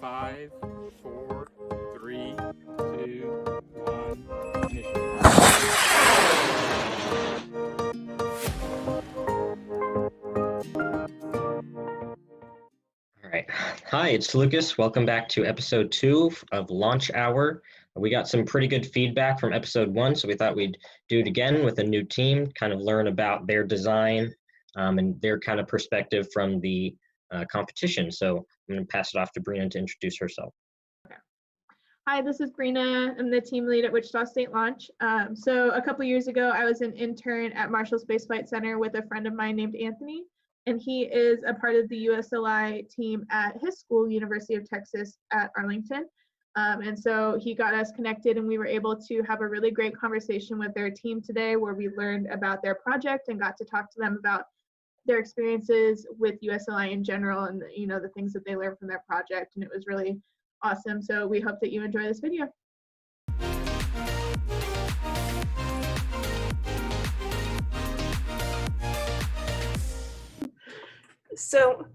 5, 4, 3, 2, 1. Initiate. All right. Hi, it's Lucas. Welcome back to episode 2 of Launch Hour. We got some pretty good feedback from episode 1, so we thought we'd do it again with a new team, kind of learn about their design and their kind of perspective from the competition. So I'm going to pass it off to Brina to introduce herself. Hi, this is Brina. I'm the team lead at Wichita State Launch. So a couple years ago, I was an intern at Marshall Space Flight Center with a friend of mine named Anthony, and he is a part of the USLI team at his school, University of Texas at Arlington. And so he got us connected, and we were able to have a really great conversation with their team today, where we learned about their project and got to talk to them about their experiences with USLI in general, and the things that they learned from their project. And it was really awesome. So we hope that you enjoy this video. So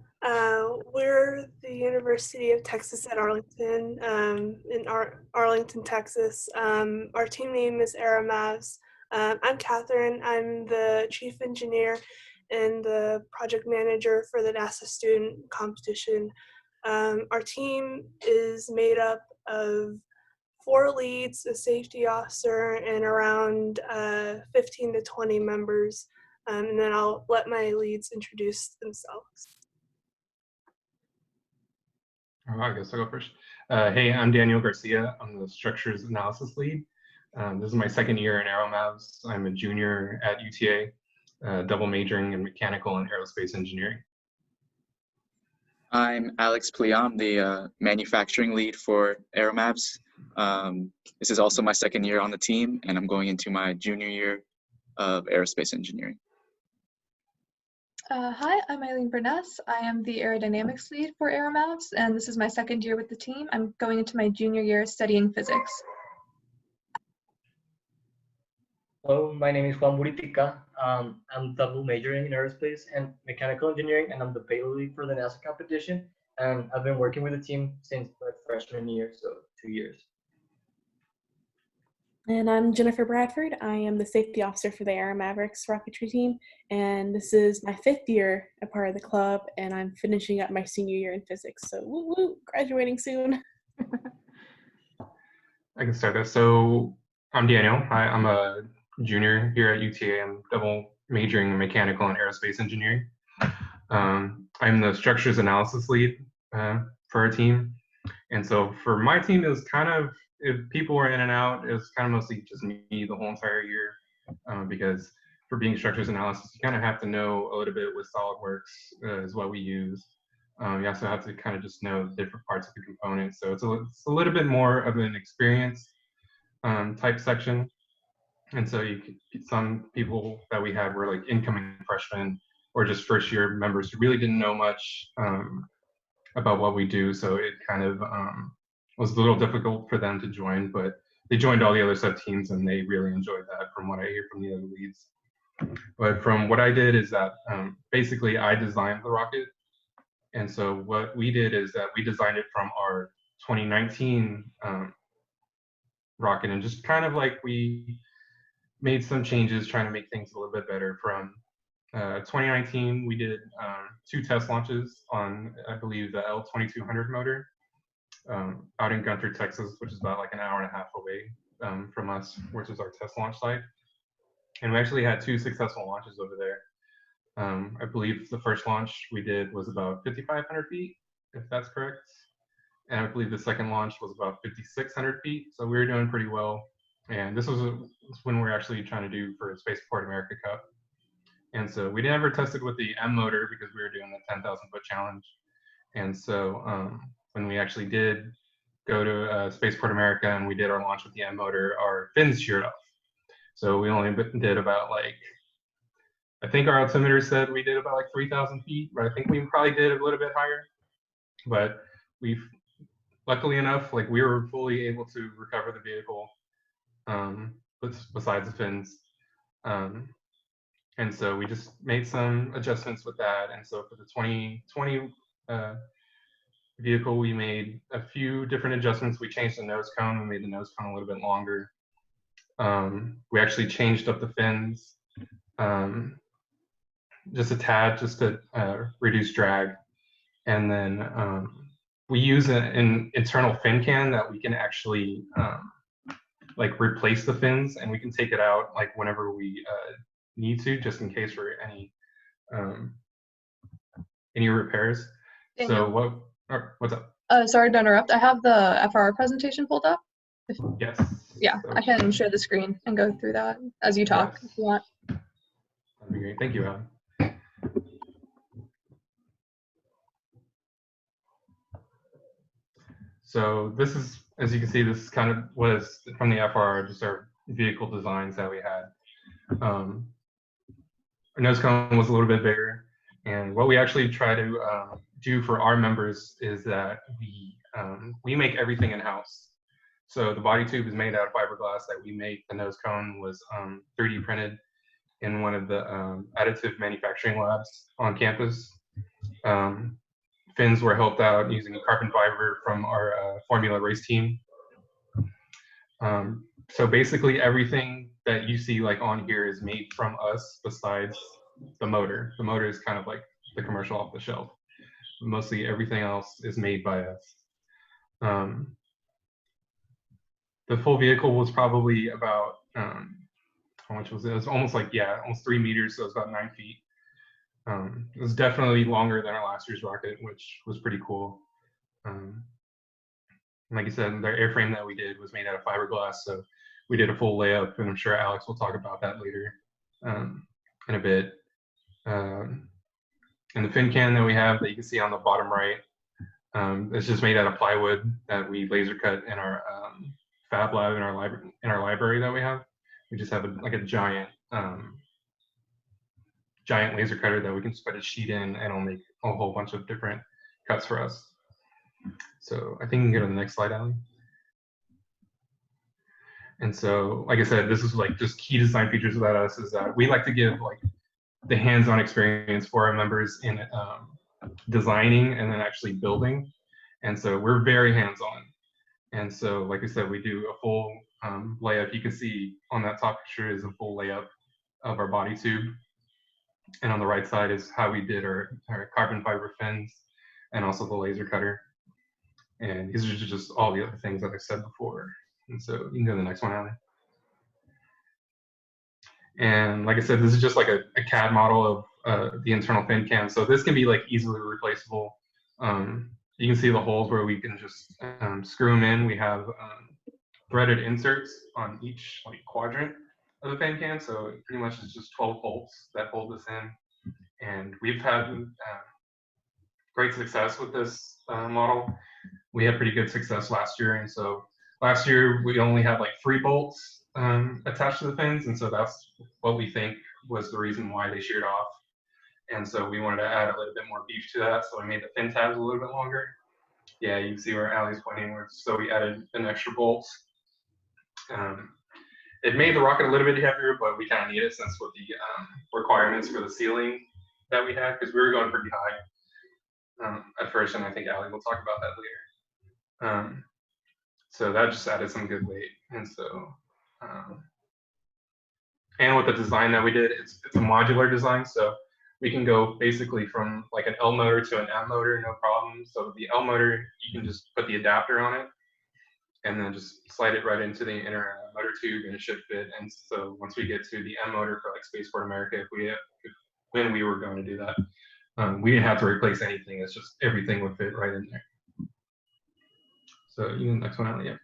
we're the University of Texas at Arlington, in Arlington, Texas. Our team name is AeroMavs. I'm Catherine. I'm the chief engineer and the project manager for the NASA student competition. Our team is made up of 4 leads, a safety officer, and around 15 to 20 members. And then I'll let my leads introduce themselves. I guess I'll go first. Hey, I'm Daniel Garcia. I'm the structures analysis lead. This is my second year in AeroMavs. I'm a junior at UTA, double majoring in mechanical and aerospace engineering. I'm Alex Pliam, I'm the manufacturing lead for AeroMavs. This is also my second year on the team, and I'm going into my junior year of aerospace engineering. Hi, I'm Eileen Burness. I am the aerodynamics lead for AeroMavs, and this is my second year with the team. I'm going into my junior year studying physics. Hello, my name is Juan Buritica. I'm double majoring in aerospace and mechanical engineering, and I'm the payload lead for the NASA competition. And I've been working with the team since my freshman year, so 2 years. And I'm Jennifer Bradford. I am the safety officer for the Air Mavericks rocketry team, and this is my 5th year a part of the club, and I'm finishing up my senior year in physics. So woo woo, graduating soon. I can start this. So I'm Daniel. I'm a junior here at UTA. I'm double majoring in mechanical and aerospace engineering. I'm the structures analysis lead for our team. And so for my team, it was kind of, if people were in and out, it was kind of mostly just me the whole entire year, because for being structures analysis, you kind of have to know a little bit with SolidWorks is what we use. You also have to kind of just know different parts of the component. So it's a little bit more of an experience type section. And so some people that we had were like incoming freshmen or just first year members who really didn't know much about what we do. So it kind of was a little difficult for them to join, but they joined all the other sub teams and they really enjoyed that from what I hear from the other leads. But from what I did is that basically I designed the rocket. And so what we did is that we designed it from our 2019 rocket, and just kind of like we made some changes trying to make things a little bit better. From 2019, we did 2 test launches on, I believe, the L2200 motor out in Gunther, Texas, which is about like an hour and a half away from us, which is our test launch site. And we actually had 2 successful launches over there. I believe the first launch we did was about 5,500 feet, if that's correct. And I believe the second launch was about 5,600 feet. So we were doing pretty well. And this was when we were actually trying to do for Spaceport America Cup. And so we never tested with the M motor because we were doing the 10,000 foot challenge. And so when we actually did go to Spaceport America and we did our launch with the M motor, our fins sheared off. So we only did about like, I think our altimeter said we did about like 3,000 feet, but I think we probably did a little bit higher. But we've, luckily enough, like we were fully able to recover the vehicle besides the fins. And so we just made some adjustments with that. And so for the 2020 vehicle, we made a few different adjustments. We changed the nose cone. We made the nose cone a little bit longer. We actually changed up the fins just a tad, just to reduce drag. And then we use an internal fin can that we can actually like replace the fins, and we can take it out like whenever we need to, just in case for any repairs. Daniel. So what's up? Sorry to interrupt. I have the FRR presentation pulled up. Yes. Yeah, So, I can share the screen and go through that as you talk yes. if you want. That'd be great. Thank you, Alan. So this is, as you can see, this kind of was from the FRR, just our vehicle designs that we had. Our nose cone was a little bit bigger, and what we actually try to do for our members is that we make everything in-house. So the body tube is made out of fiberglass that we make. The nose cone was 3D printed in one of the additive manufacturing labs on campus. Fins were helped out using carbon fiber from our Formula race team. So basically everything that you see like on here is made from us besides the motor. The motor is kind of like the commercial off the shelf. Mostly everything else is made by us. The full vehicle was probably about, how much was it? It was almost like, yeah, almost 3 meters, so it was about 9 feet. It was definitely longer than our last year's rocket, which was pretty cool. Like I said, the airframe that we did was made out of fiberglass, so we did a full layup, and I'm sure Alex will talk about that later in a bit. And the fin can that we have that you can see on the bottom right, it's just made out of plywood that we laser cut in our fab lab in our library that we have. We just have like a giant laser cutter that we can just put a sheet in, and it'll make a whole bunch of different cuts for us. So I think you can go to the next slide, Ali. And so, like I said, this is like just key design features about us is that we like to give like the hands-on experience for our members in designing and then actually building. And so we're very hands-on. And so, like I said, we do a full layup. You can see on that top picture is a full layup of our body tube. And on the right side is how we did our carbon fiber fins and also the laser cutter. And these are just all the other things that I said before. And so you can go to the next one, Ali. And like I said, this is just like a CAD model of the internal fin cam. So this can be like easily replaceable. You can see the holes where we can just screw them in. We have threaded inserts on each like quadrant of the fan cam. So it pretty much is just 12 bolts that hold this in. And we've had great success with this model. We had pretty good success last year. And so last year we only had like 3 bolts attached to the fins. And so that's what we think was the reason why they sheared off. And so we wanted to add a little bit more beef to that. So we made the fin tabs a little bit longer. Yeah, you can see where Allie's pointing. So we added an extra bolt. It made the rocket a little bit heavier, but we kind of need it since with the requirements for the ceiling that we had, because we were going pretty high at first, and I think Allie will talk about that later. So that just added some good weight. And so, and with the design that we did, it's a modular design. So we can go basically from like an L motor to an M motor, no problem. So the L motor, you can just put the adapter on it and then just slide it right into the inner motor tube and it should fit. And so once we get to the M motor for like Spaceport America, when we were going to do that, we didn't have to replace anything. It's just everything would fit right in there. So you can next one out, yeah.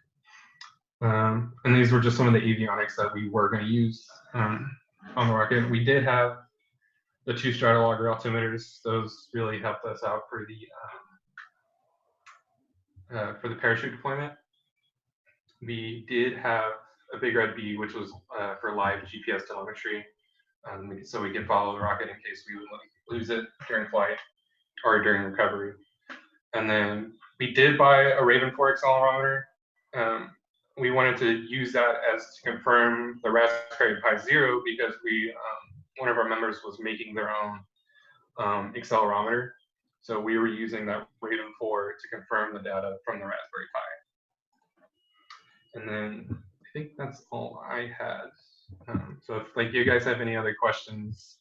And these were just some of the avionics that we were going to use on the rocket. We did have the 2 stratologger altimeters. Those really helped us out for the parachute deployment. We did have a Big Red B, which was for live GPS telemetry, so we could follow the rocket in case we would lose it during flight or during recovery. And then we did buy a Raven 4 accelerometer. We wanted to use that as to confirm the Raspberry Pi Zero because one of our members was making their own accelerometer. So we were using that Raven 4 to confirm the data from the Raspberry Pi. And then I think that's all I had. So if like you guys have any other questions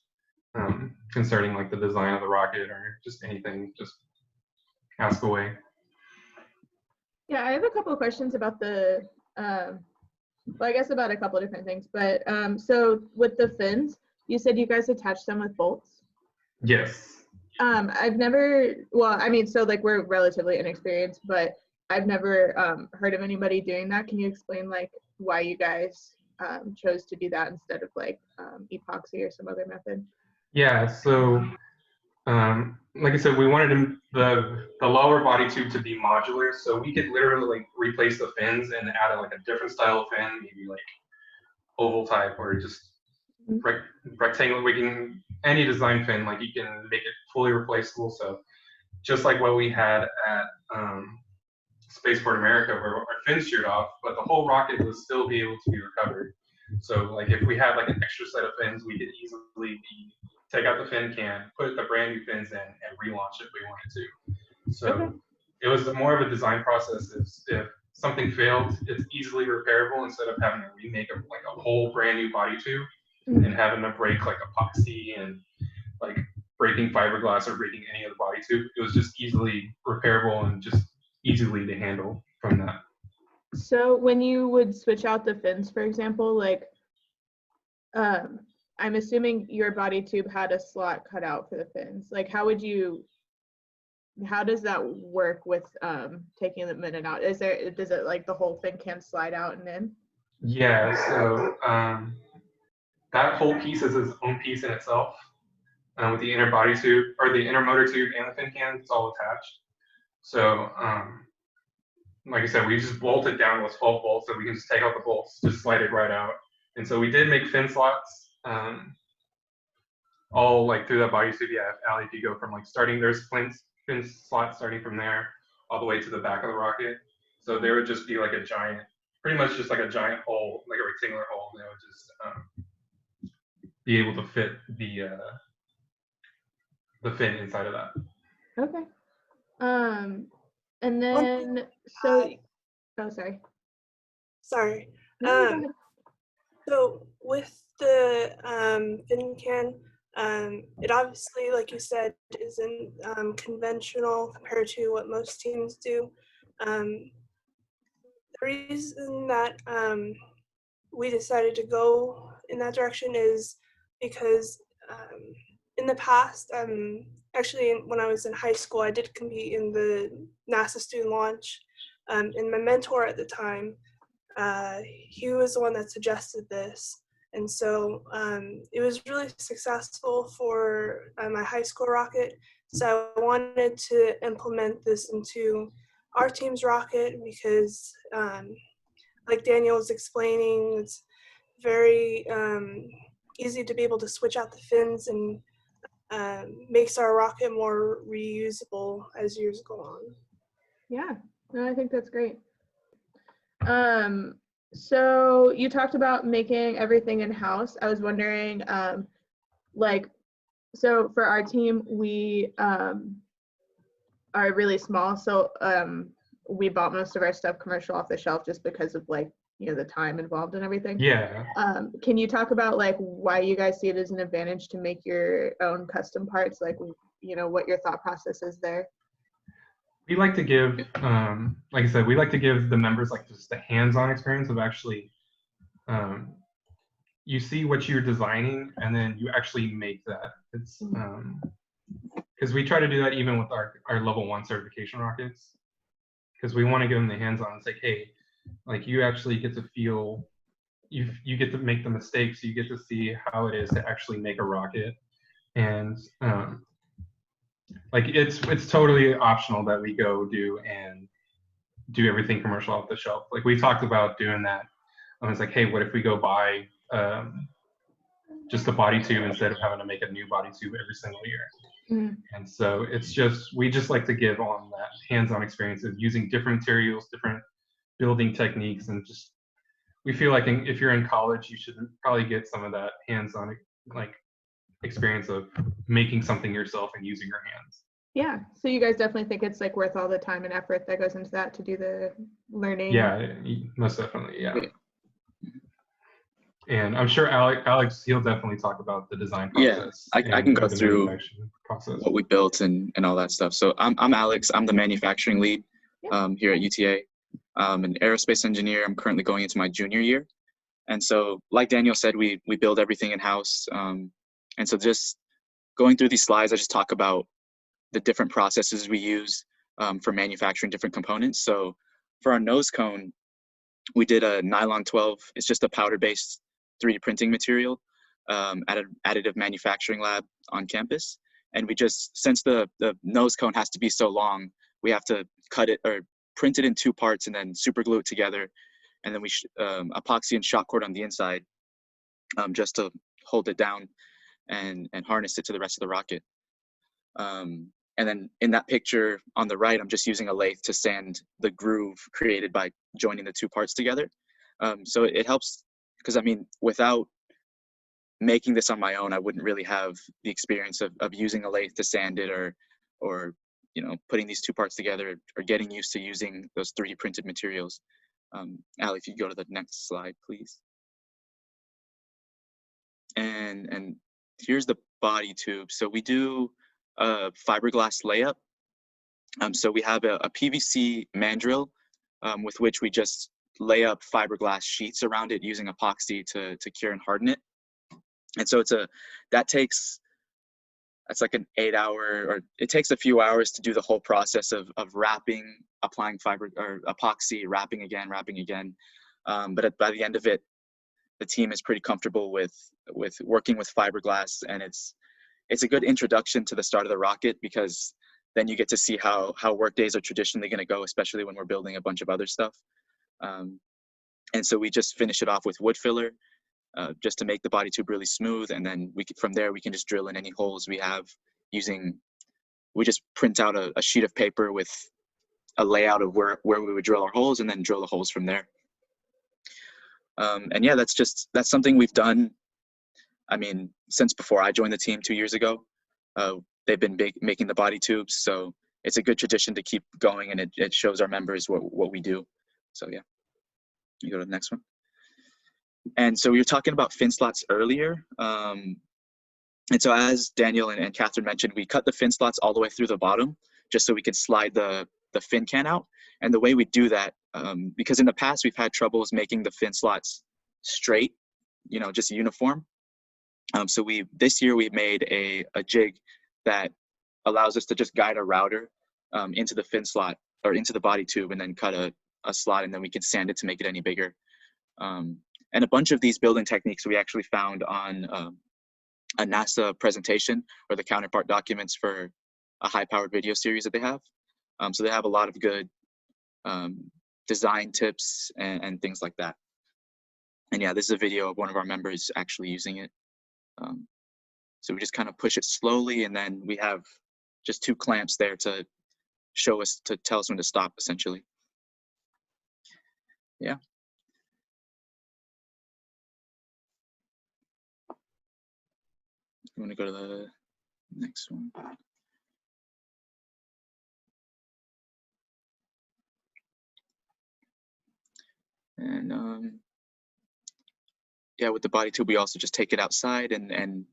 concerning like the design of the rocket or just anything, just ask away. Yeah, I have a couple of questions about the, well, I guess about a couple of different things, but so with the fins, you said you guys attached them with bolts. Yes. I've never, well, I mean, so like we're relatively inexperienced, but I've never heard of anybody doing that. Can you explain like why you guys chose to do that instead of like epoxy or some other method? Yeah, so like I said, we wanted the lower body tube to be modular, so we could literally like replace the fins and add like a different style of fin, maybe like oval type or just rectangular. We can any design fin, like you can make it fully replaceable. So just like what we had at Spaceport America, where our fins sheared off, but the whole rocket would still be able to be recovered. So like if we had like an extra set of fins, we could easily take out the fin can, put the brand new fins in, and relaunch it if we wanted to. So it was more of a design process. If something failed, it's easily repairable instead of having to remake like a whole brand new body tube and having to break like epoxy and like breaking fiberglass or breaking any other body tube. It was just easily repairable and just easily to handle from that. So when you would switch out the fins, for example, like I'm assuming your body tube had a slot cut out for the fins. Like how does that work with taking them in and out? Does it like the whole fin can slide out and in? Yeah, so that whole piece is its own piece in itself. With the inner body tube or the inner motor tube and the fin can, it's all attached. So like I said, we just bolted down with 12 bolts, so we can just take out the bolts, just slide it right out. And so we did make fin slots all like through that body tube. Yeah, Allie, if you go from like starting, there's fin slots starting from there all the way to the back of the rocket. So there would just be like a giant, pretty much just like a giant hole, like a rectangular hole, and they would just be able to fit the fin inside of that. Okay. And then so oh sorry. Sorry. No, go ahead. So with the fin can, it obviously, like you said, isn't conventional compared to what most teams do. The reason that we decided to go in that direction is because in the past, actually when I was in high school, I did compete in the NASA student launch, and my mentor at the time, he was the one that suggested this. And so it was really successful for my high school rocket. So I wanted to implement this into our team's rocket because, like Daniel was explaining, it's very easy to be able to switch out the fins and makes our rocket more reusable as years go on. Yeah, no, I think that's great. So you talked about making everything in-house. I was wondering, like, so for our team, we are really small, so we bought most of our stuff commercial off the shelf just because of like, you know, the time involved and everything. Yeah. Can you talk about like why you guys see it as an advantage to make your own custom parts? Like, you know, what your thought process is there? We like to give, like I said, we like to give the members like just the hands-on experience of actually, you see what you're designing and then you actually make that. It's because we try to do that even with our level 1 certification rockets, because we want to give them the hands-on. It's like, hey, like you actually get to feel, you get to make the mistakes, you get to see how it is to actually make a rocket, and like it's totally optional that we go do everything commercial off the shelf. Like we talked about doing that. It's like, hey, what if we go buy just a body tube instead of having to make a new body tube every single year? And so it's just, we just like to give on that hands-on experience of using different materials, different building techniques, and just, we feel like if you're in college, you should probably get some of that hands-on like experience of making something yourself and using your hands. Yeah, so you guys definitely think it's like worth all the time and effort that goes into that to do the learning. Yeah, most definitely. Yeah. Yeah. And I'm sure Alex, he'll definitely talk about the design Yeah, process. I can go the through manufacturing process. what we built and all that stuff. So I'm Alex. I'm the manufacturing lead here at UTA. I'm an aerospace engineer. I'm currently going into my junior year. And so, like Daniel said, we build everything in-house. And so just going through these slides, I just talk about the different processes we use for manufacturing different components. So for our nose cone, we did a nylon 12. It's just a powder-based 3D printing material at an additive manufacturing lab on campus. And we just, since the nose cone has to be so long, we have to cut it or print it in 2 parts and then super glue it together. And then we epoxy and shock cord on the inside just to hold it down and harness it to the rest of the rocket. And then in that picture on the right, I'm just using a lathe to sand the groove created by joining the 2 parts together. So it helps, because I mean, without making this on my own, I wouldn't really have the experience of using a lathe to sand it or you know, putting these 2 parts together or getting used to using those 3D printed materials. Ali, if you go to the next slide, please. And here's the body tube. So we do a fiberglass layup. So we have a PVC mandrel with which we just lay up fiberglass sheets around it using epoxy to cure and harden it. And so that's like an 8-hour, or it takes a few hours to do the whole process of wrapping, applying fiber or epoxy, wrapping again. But by the end of it, the team is pretty comfortable with working with fiberglass, and it's a good introduction to the start of the rocket, because then you get to see how work days are traditionally going to go, especially when we're building a bunch of other stuff. And so we just finish it off with wood filler just to make the body tube really smooth, and then from there we can just drill in any holes we have we just print out a sheet of paper with a layout of where we would drill our holes, and then drill the holes from there. And yeah, that's something we've done, I mean, since before I joined the team 2 years ago. They've been making the body tubes, so it's a good tradition to keep going, and it shows our members what we do. So yeah, you go to the next one. And so we were talking about fin slots earlier. And so as Daniel and Catherine mentioned, we cut the fin slots all the way through the bottom, just so we could slide the fin can out. And the way we do that, because in the past we've had troubles making the fin slots straight, you know, just uniform. So this year we made a jig that allows us to just guide a router into the fin slot or into the body tube, and then cut a slot, and then we can sand it to make it any bigger. And a bunch of these building techniques we actually found on a NASA presentation, or the counterpart documents for a high-powered video series that they have. So they have a lot of good design tips and things like that. And yeah, this is a video of one of our members actually using it. So we just kind of push it slowly, and then we have just 2 clamps there to tell us when to stop, essentially. Yeah. You want to go to the next one? And yeah, with the body tube, we also just take it outside, and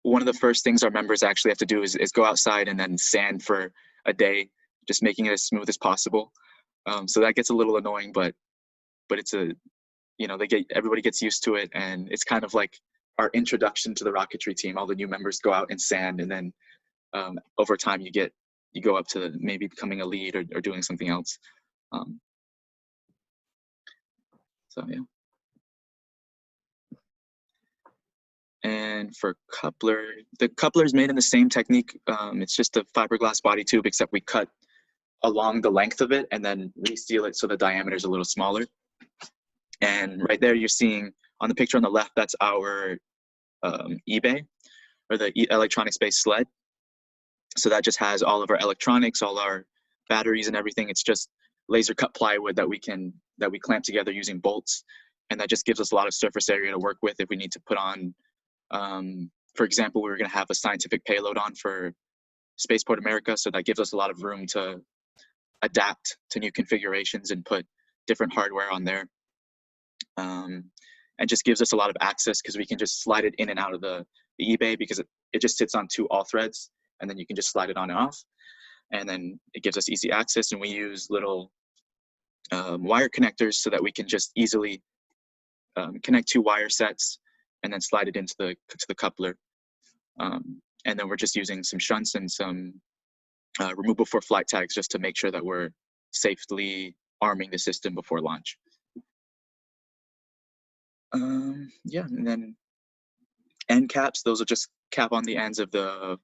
one of the first things our members actually have to do is go outside and then sand for a day, just making it as smooth as possible. So that gets a little annoying, but it's everybody gets used to it, and it's kind of like our introduction to the rocketry team. All the new members go out and sand, and then over time you go up to maybe becoming a lead or doing something else. So yeah. And for coupler, the coupler is made in the same technique. It's just a fiberglass body tube, except we cut along the length of it and then reseal it so the diameter is a little smaller. And right there you're seeing on the picture on the left, that's our eBay, or the electronics-based sled. So that just has all of our electronics, all our batteries and everything. It's just laser cut plywood that we clamp together using bolts. And that just gives us a lot of surface area to work with if we need to put on, for example, we were going to have a scientific payload on for Spaceport America, so that gives us a lot of room to adapt to new configurations and put different hardware on there. And just gives us a lot of access because we can just slide it in and out of the eBay because it just sits on 2 all threads, and then you can just slide it on and off. And then it gives us easy access, and we use little wire connectors so that we can just easily connect 2 wire sets and then slide it into the coupler. And then we're just using some shunts and some removable for flight tags just to make sure that we're safely arming the system before launch. Yeah, and then end caps, those will just cap on the ends of the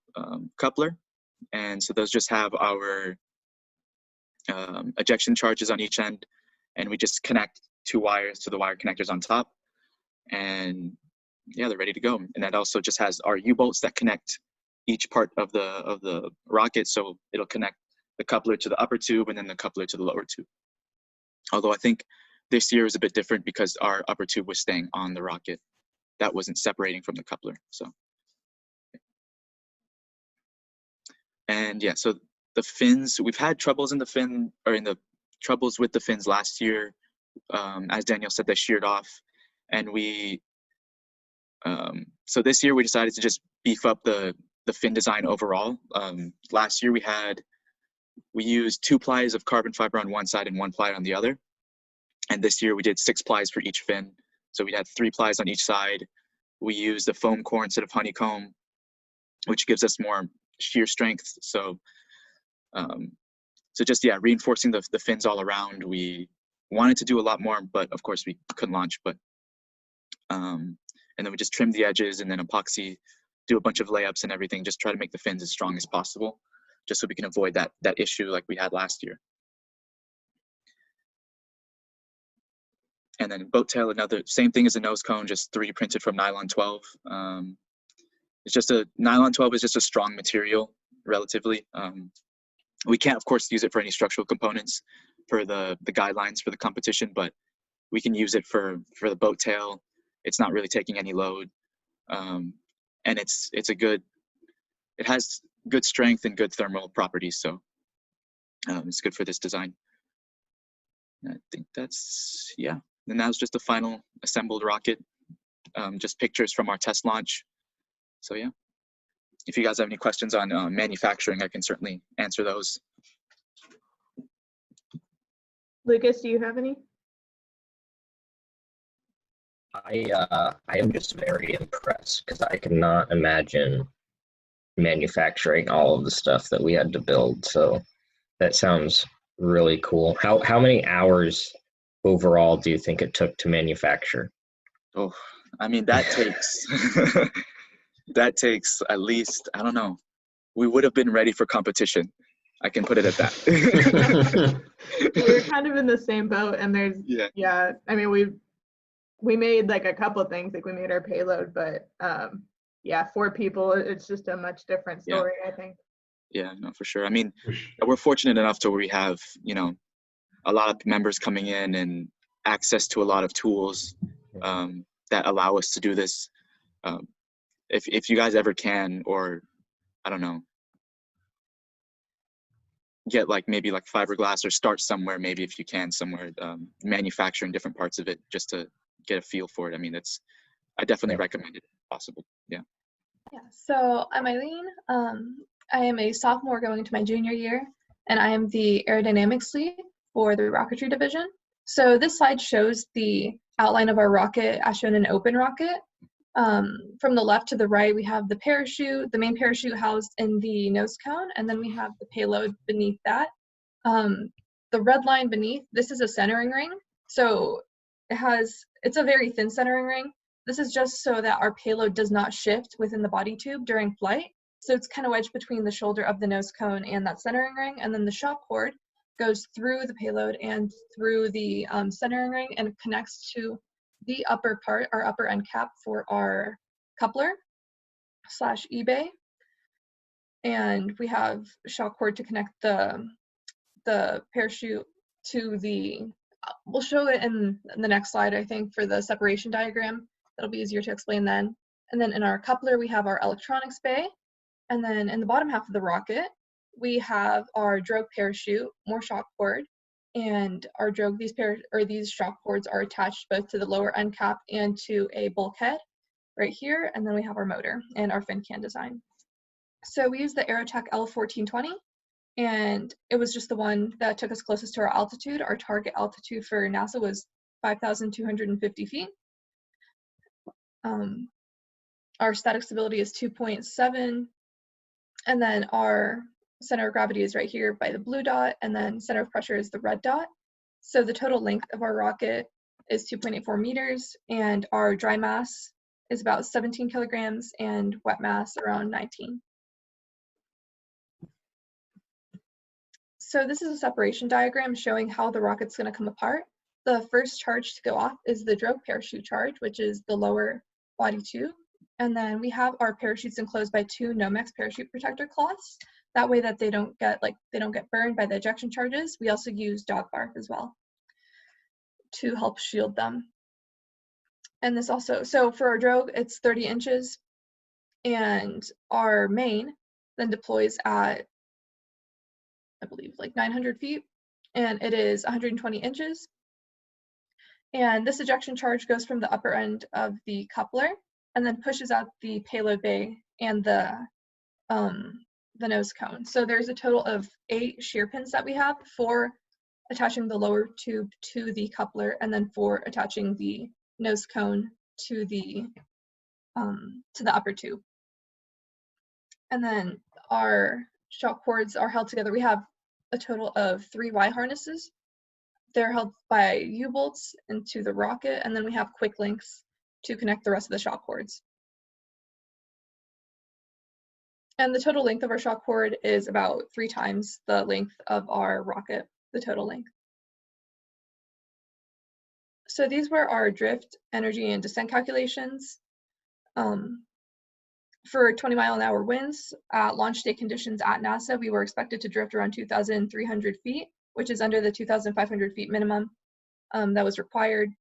coupler. And so those just have our ejection charges on each end, and we just connect 2 wires to the wire connectors on top. And yeah, they're ready to go. And that also just has our U-bolts that connect each part of the rocket. So it'll connect the coupler to the upper tube and then the coupler to the lower tube. Although I think this year is a bit different because our upper tube was staying on the rocket. That wasn't separating from the coupler. So, and yeah, so the fins, we've had troubles in the fin, or in the troubles with the fins last year. As Daniel said, they sheared off, and so this year we decided to just beef up the fin design overall. Last year we used 2 plies of carbon fiber on one side and 1 ply on the other. And this year we did 6 plies for each fin. So we had 3 plies on each side. We used the foam core instead of honeycomb, which gives us more shear strength. So, so just, yeah, reinforcing the fins all around. We wanted to do a lot more, but of course we couldn't launch, but, and then we just trimmed the edges and then epoxy, do a bunch of layups and everything, just try to make the fins as strong as possible, just so we can avoid that issue like we had last year. And then boat tail, another same thing as a nose cone, just 3D printed from nylon 12. It's just nylon 12 is just a strong material relatively. We can't, of course, use it for any structural components for the guidelines for the competition, but we can use it for the boat tail. It's not really taking any load, and it has good strength and good thermal properties, so it's good for this design. I think that's, yeah. And that was just the final assembled rocket, just pictures from our test launch. So yeah, if you guys have any questions on manufacturing, I can certainly answer those. Lucas, do you have any? I am just very impressed because I cannot imagine manufacturing all of the stuff that we had to build. So that sounds really cool. How many hours overall do you think it took to manufacture? Oh, I mean, that takes that takes at least, I don't know, we would have been ready for competition. I can put it at that. We're kind of in the same boat, and there's, yeah, I mean, we made like a couple things, like we made our payload, but yeah, 4 people, it's just a much different story, I think. Yeah, no, for sure. I mean, we're fortunate enough to where we have, you know, a lot of members coming in and access to a lot of tools that allow us to do this. If you guys ever can, or I don't know, get like maybe like fiberglass or start somewhere, maybe if you can somewhere, manufacturing different parts of it just to get a feel for it. I mean, I definitely recommend it if possible. Yeah. Yeah, so I'm Eileen. I am a sophomore going into my junior year, and I am the aerodynamics lead for the rocketry division. So this slide shows the outline of our rocket as shown in an open rocket. From the left to the right, we have the parachute, the main parachute housed in the nose cone, and then we have the payload beneath that. The red line beneath, this is a centering ring. So it's a very thin centering ring. This is just so that our payload does not shift within the body tube during flight. So it's kind of wedged between the shoulder of the nose cone and that centering ring, and then the shock cord goes through the payload and through the centering ring and connects to the upper part, our upper end cap for our coupler / eBay. And we have shock cord to connect the parachute to the, we'll show it in the next slide, I think, for the separation diagram. That'll be easier to explain then. And then in our coupler, we have our electronics bay. And then in the bottom half of the rocket, we have our drogue parachute, more shock cord, and our drogue, these shock cords are attached both to the lower end cap and to a bulkhead right here. And then we have our motor and our fin can design. So we use the Aerotech L1420, and it was just the one that took us closest to our altitude. Our target altitude for NASA was 5,250 feet. Our static stability is 2.7, and then our center of gravity is right here by the blue dot, and then center of pressure is the red dot. So the total length of our rocket is 2.84 meters, and our dry mass is about 17 kilograms and wet mass around 19. So this is a separation diagram showing how the rocket's going to come apart. The first charge to go off is the drogue parachute charge, which is the lower body tube. And then we have our parachutes enclosed by 2 Nomex parachute protector cloths. That way that they don't get burned by the ejection charges. We also use dog bark as well to help shield them. And this also, so for our drogue, it's 30 inches, and our main then deploys at, I believe, like 900 feet, and it is 120 inches. And this ejection charge goes from the upper end of the coupler and then pushes out the payload bay and the nose cone. So there's a total of 8 shear pins that we have, 4 attaching the lower tube to the coupler, and then 4 attaching the nose cone to the upper tube. And then our shock cords are held together. We have a total of 3 Y harnesses. They're held by U-bolts into the rocket, and then we have quick links to connect the rest of the shock cords. And the total length of our shock cord is about 3 times the length of our rocket, the total length. So these were our drift, energy, and descent calculations. For 20-mile-an-hour winds, at launch day conditions at NASA, we were expected to drift around 2,300 feet, which is under the 2,500 feet minimum that was required.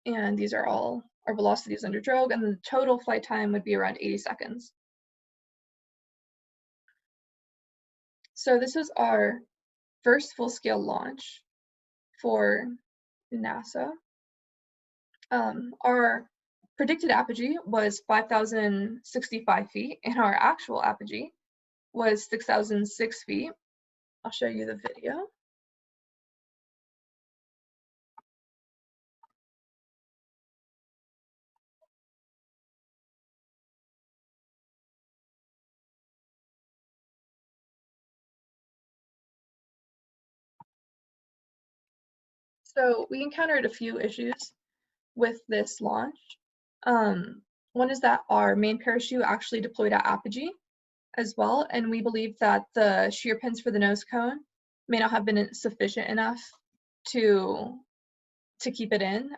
And these are all our velocities under drogue, and the total flight time would be around 80 seconds. So this is our first full-scale launch for NASA. Our predicted apogee was 5,065 feet, and our actual apogee was 6,006 feet. I'll show you the video. So we encountered a few issues with this launch. One is that our main parachute actually deployed at apogee as well, and we believe that the shear pins for the nose cone may not have been sufficient enough to keep it in.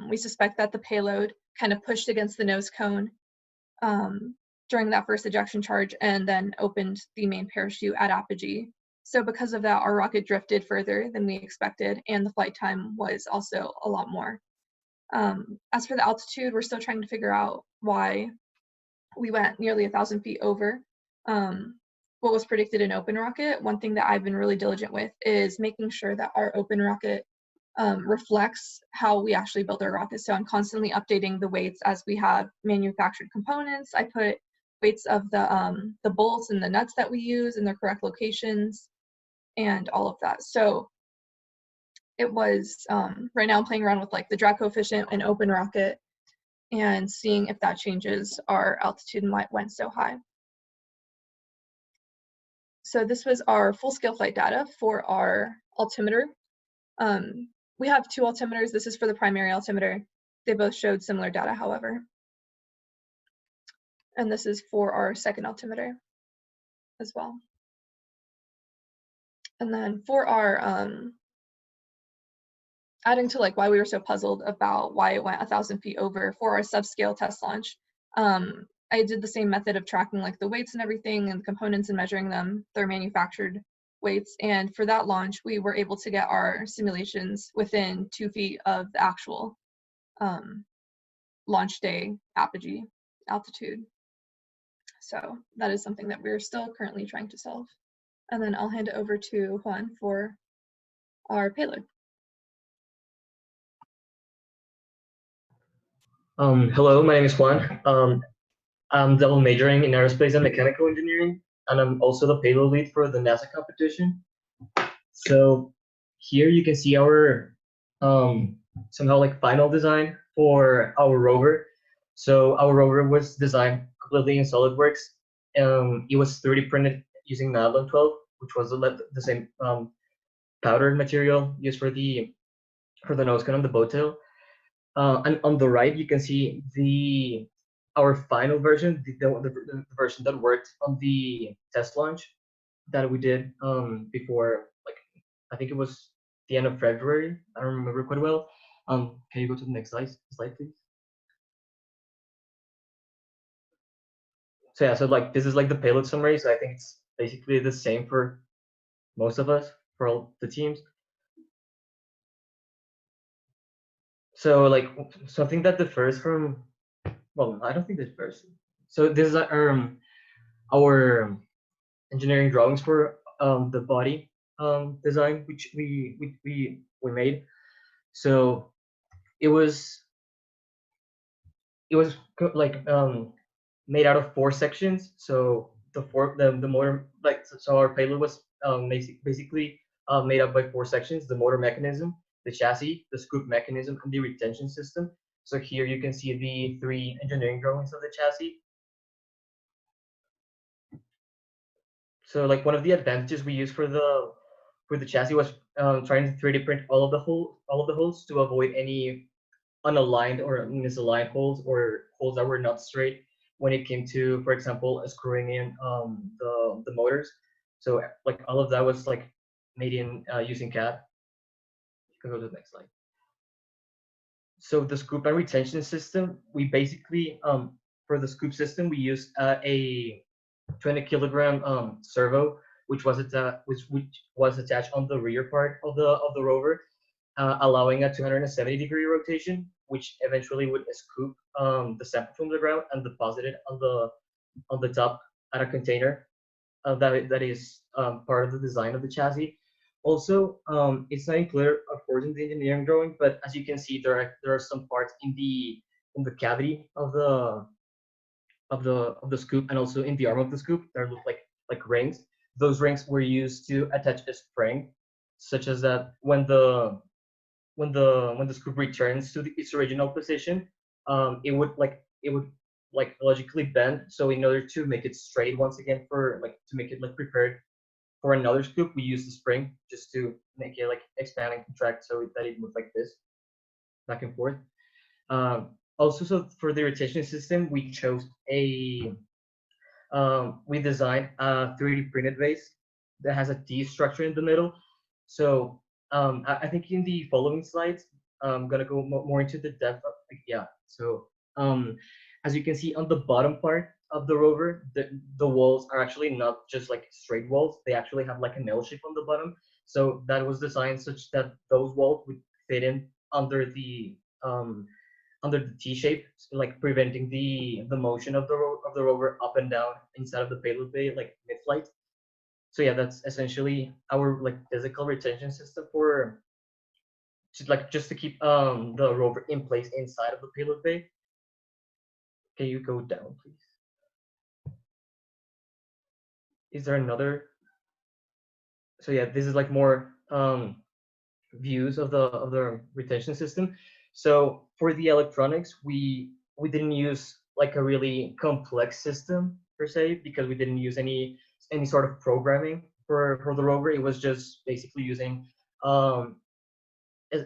We suspect that the payload kind of pushed against the nose cone during that first ejection charge and then opened the main parachute at apogee. So because of that, our rocket drifted further than we expected, and the flight time was also a lot more. As for the altitude, we're still trying to figure out why we went nearly 1,000 feet over what was predicted in open rocket. One thing that I've been really diligent with is making sure that our open rocket reflects how we actually build our rocket. So I'm constantly updating the weights as we have manufactured components. I put weights of the bolts and the nuts that we use in their correct locations and all of that. So it was, right now I'm playing around with like the drag coefficient and open rocket and seeing if that changes our altitude and why it went so high. So this was our full-scale flight data for our altimeter. We have 2 altimeters. This is for the primary altimeter. They both showed similar data, however. And this is for our second altimeter as well. And then for our, adding to like why we were so puzzled about why it went 1,000 feet over for our subscale test launch, I did the same method of tracking like the weights and everything and the components and measuring them, their manufactured weights. And for that launch, we were able to get our simulations within 2 feet of the actual launch day apogee altitude. So that is something that we're still currently trying to solve. And then I'll hand it over to Juan for our payload. Hello, my name is Juan. I'm double majoring in aerospace and mechanical engineering, and I'm also the payload lead for the NASA competition. So here you can see our somehow like final design for our rover. So our rover was designed completely in SolidWorks. It was 3D printed using nylon 12, which was the same powder material used for the nose cone and the bow tail. And on the right, you can see our final version, the version that worked on the test launch that we did before, like I think it was the end of February. I don't remember quite well. Can you go to the next slide, please? So yeah, so like this is like the payload summary. So I think it's basically the same for most of us, for all the teams. So like something that differs from, well, I don't think this differs. So this is our engineering drawings for the body design, which we made. So it was like made out of 4 sections. So the motor, like, so our payload was basically made up by 4 sections: the motor mechanism, the chassis, the scoop mechanism, and the retention system. So here you can see the 3 engineering drawings of the chassis. So like one of the advantages we used for the chassis was trying to 3D print all of the holes to avoid any unaligned or misaligned holes or holes that were not straight when it came to, for example, screwing in the motors. So like all of that was like made in using CAD. You can go to the next slide. So the scoop and retention system, we basically for the scoop system we used a 20 kilogram servo, which was attached on the rear part of the rover, allowing a 270-degree rotation, which eventually would scoop the sample from the ground and deposit it on the top at a container that is part of the design of the chassis. Also, it's not included, of course, in the engineering drawing, but as you can see, there are some parts in the cavity of the scoop and also in the arm of the scoop that look like rings. Those rings were used to attach a spring, such as that when the scoop returns to its original position, it would logically bend. So in order to make it straight once again, for like to make it like prepared for another scoop, we use the spring just to make it like expand and contract so that it moves like this, back and forth. Also, so for the rotation system, we chose we designed a 3D printed vase that has a T structure in the middle. So I think in the following slides, I'm gonna go more into the depth of, yeah. So as you can see on the bottom part of the rover, the walls are actually not just like straight walls. They actually have like an L shape on the bottom. So that was designed such that those walls would fit in under the T shape, like preventing the motion of the rover up and down inside of the payload bay, like mid-flight. So yeah, that's essentially our like physical retention system for just to keep the rover in place inside of the payload bay. Can you go down, please? Is there another? So yeah, this is like more views of the retention system. So for the electronics, we didn't use like a really complex system per se, because we didn't use any sort of programming for the rover. It was just basically using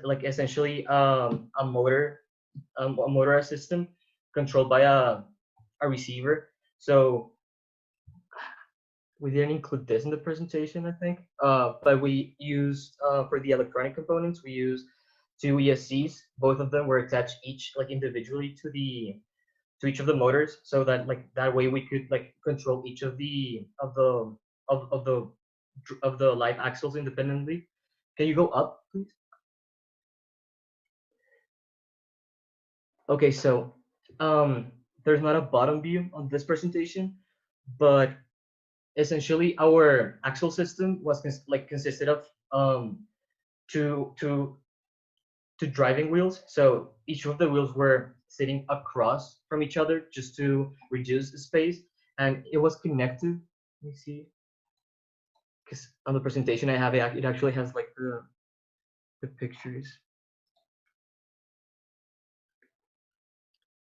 like essentially a motorized system controlled by a receiver. So we didn't include this in the presentation, I think, but we used for the electronic components, we used 2 ESCs. Both of them were attached each like individually to each of the motors, so that like that way we could like control each of the live axles independently. Can you go up, please? Okay, so there's not a bottom view on this presentation, but essentially our axle system was consisted of two driving wheels. So each of the wheels were sitting across from each other just to reduce the space, and it was connected. Let me see, because on the presentation I have it actually has like the pictures.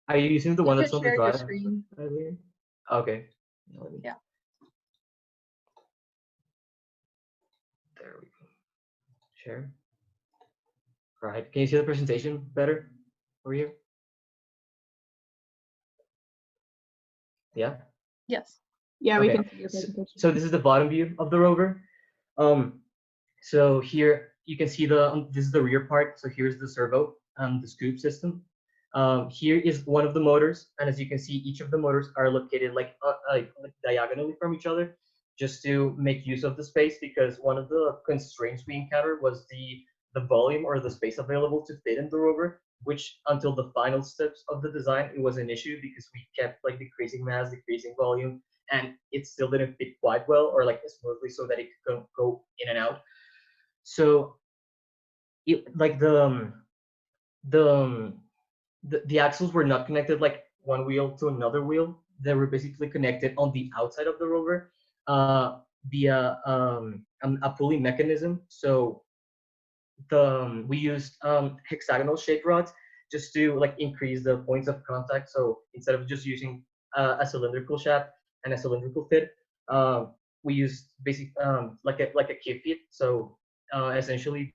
Are you using the You one could that's on the share your drive? screen. Eileen? Okay. Yeah. There we go. Share. Right. Can you see the presentation better over here? Yeah. Yes. Yeah, we Okay. can see your presentation. So this is the bottom view of the rover. So here you can see this is the rear part. So here's the servo and the scoop system. Here is one of the motors, and as you can see, each of the motors are located like diagonally from each other, just to make use of the space, because one of the constraints we encountered was the volume or the space available to fit in the rover, which until the final steps of the design, it was an issue because we kept like decreasing mass, decreasing volume, and it still didn't fit quite well or like smoothly so that it could go in and out. So like the the axles were not connected like one wheel to another wheel. They were basically connected on the outside of the rover via a pulley mechanism. So we used hexagonal shaped rods just to like increase the points of contact. So instead of just using a cylindrical shaft and a cylindrical fit, we used like a key fit. So essentially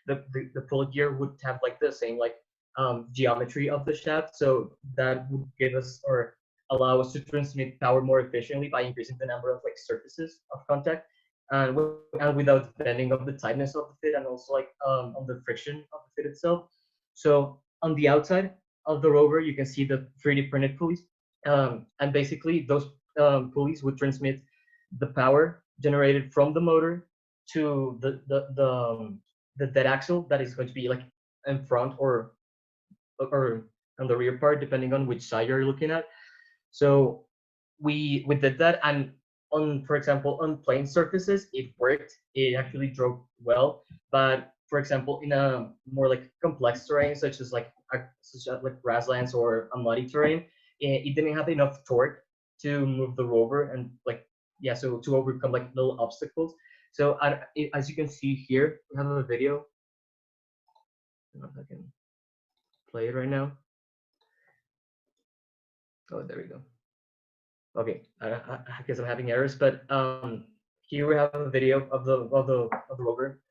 the pull gear would have like the same like geometry of the shaft. So that would give us or allow us to transmit power more efficiently by increasing the number of like surfaces of contact, and without depending of the tightness of the fit and also like on the friction of the fit itself. So on the outside of the rover, you can see the 3D printed pulleys, and basically those pulleys would transmit the power generated from the motor to the dead axle that is going to be like in front or on the rear part, depending on which side you're looking at. So we did that, and on, for example, on plain surfaces, it worked. It actually drove well. But for example, in a more like complex terrain, such as like grasslands or a muddy terrain, it didn't have enough torque to move the rover and like yeah, so to overcome like little obstacles. So as you can see here, we have a video. I don't know if I can play it right now. Oh, there we go. Okay, I guess I'm having errors, but here we have a video of the rover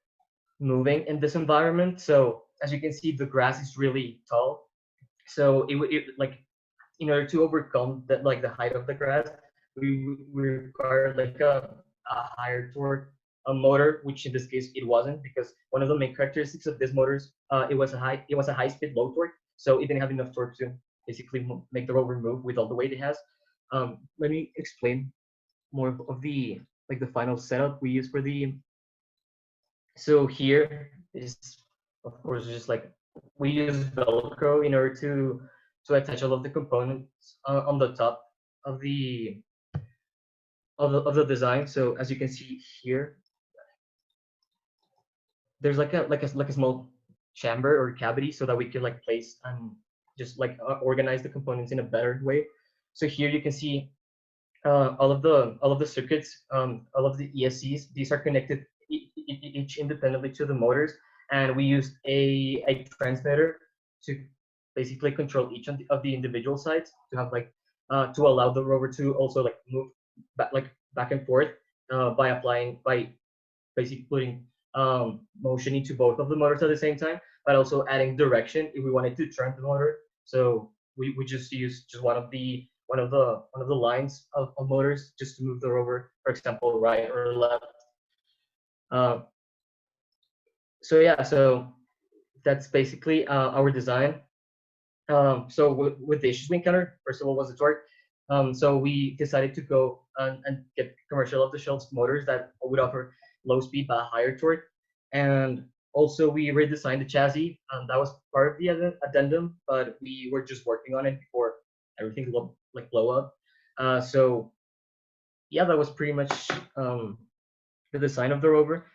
moving in this environment. So as you can see, the grass is really tall. So it like in order to overcome that like the height of the grass, we require like a higher torque a motor, which in this case it wasn't, because one of the main characteristics of this motors, it was a high speed low torque, so it didn't have enough torque to basically make the rover move with all the weight it has. Let me explain more of the like the final setup we use for the. So here is of course just like we use Velcro in order to attach all of the components on the top of the design. So as you can see here, there's like a small chamber or cavity so that we can like place and just like organize the components in a better way. So here you can see all of the circuits, all of the ESCs. These are connected each independently to the motors, and we used a transmitter to basically control each of the individual sides to have like to allow the rover to also like move back and forth by basically putting motion into both of the motors at the same time, but also adding direction if we wanted to turn the motor. So we just use just one of the lines of motors just to move the rover, for example, right or left. Uh, so yeah, so that's basically our design. So with the issues we encountered, first of all was the torque. So we decided to go and get commercial off-the-shelf motors that would offer low speed but higher torque. And also we redesigned the chassis. That was part of the addendum, but we were just working on it before everything blew up. So yeah, that was pretty much the design of the rover.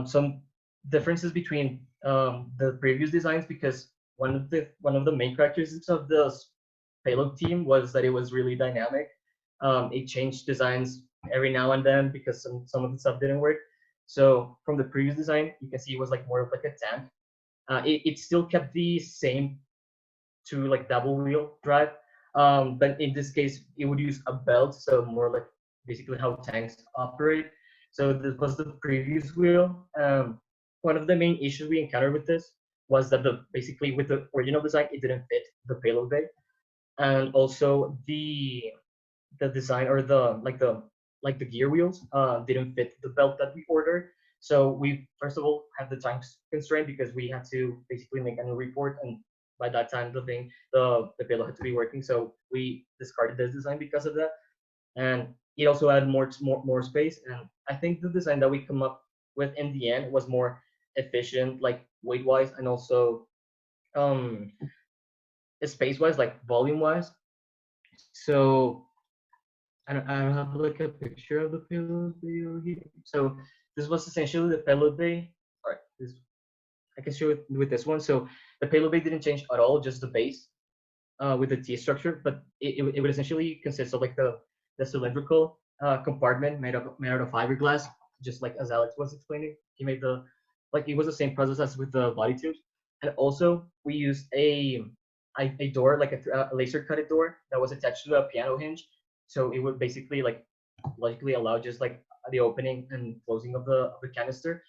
Some differences between the previous designs, because one of the main characteristics of the payload team was that it was really dynamic. It changed designs every now and then because some of the stuff didn't work. So from the previous design, you can see it was like more of like a tank. It still kept the same to like double wheel drive, but in this case, it would use a belt, so more like basically how tanks operate. So this was the previous wheel. One of the main issues we encountered with this was that basically with the original design, it didn't fit the payload bay, and also the design or the gear wheels didn't fit the belt that we ordered. So we first of all had the time constraint because we had to basically make a new report, and by that time the payload had to be working. So we discarded this design because of that, and it also had more space. And I think the design that we come up with in the end was more efficient, like weight wise, and also um space wise, like volume wise. So I don't have like a picture of the payload bay over here. So this was essentially the payload bay. All right, I can show it with this one. So the payload bay didn't change at all, just the base with the T structure, but it would essentially consist of like the cylindrical compartment made out of fiberglass, just like as Alex was explaining. He made it was the same process as with the body tubes, and also we used a door, like a laser cutted door that was attached to a piano hinge, so it would basically like logically allow just like the opening and closing of the canister.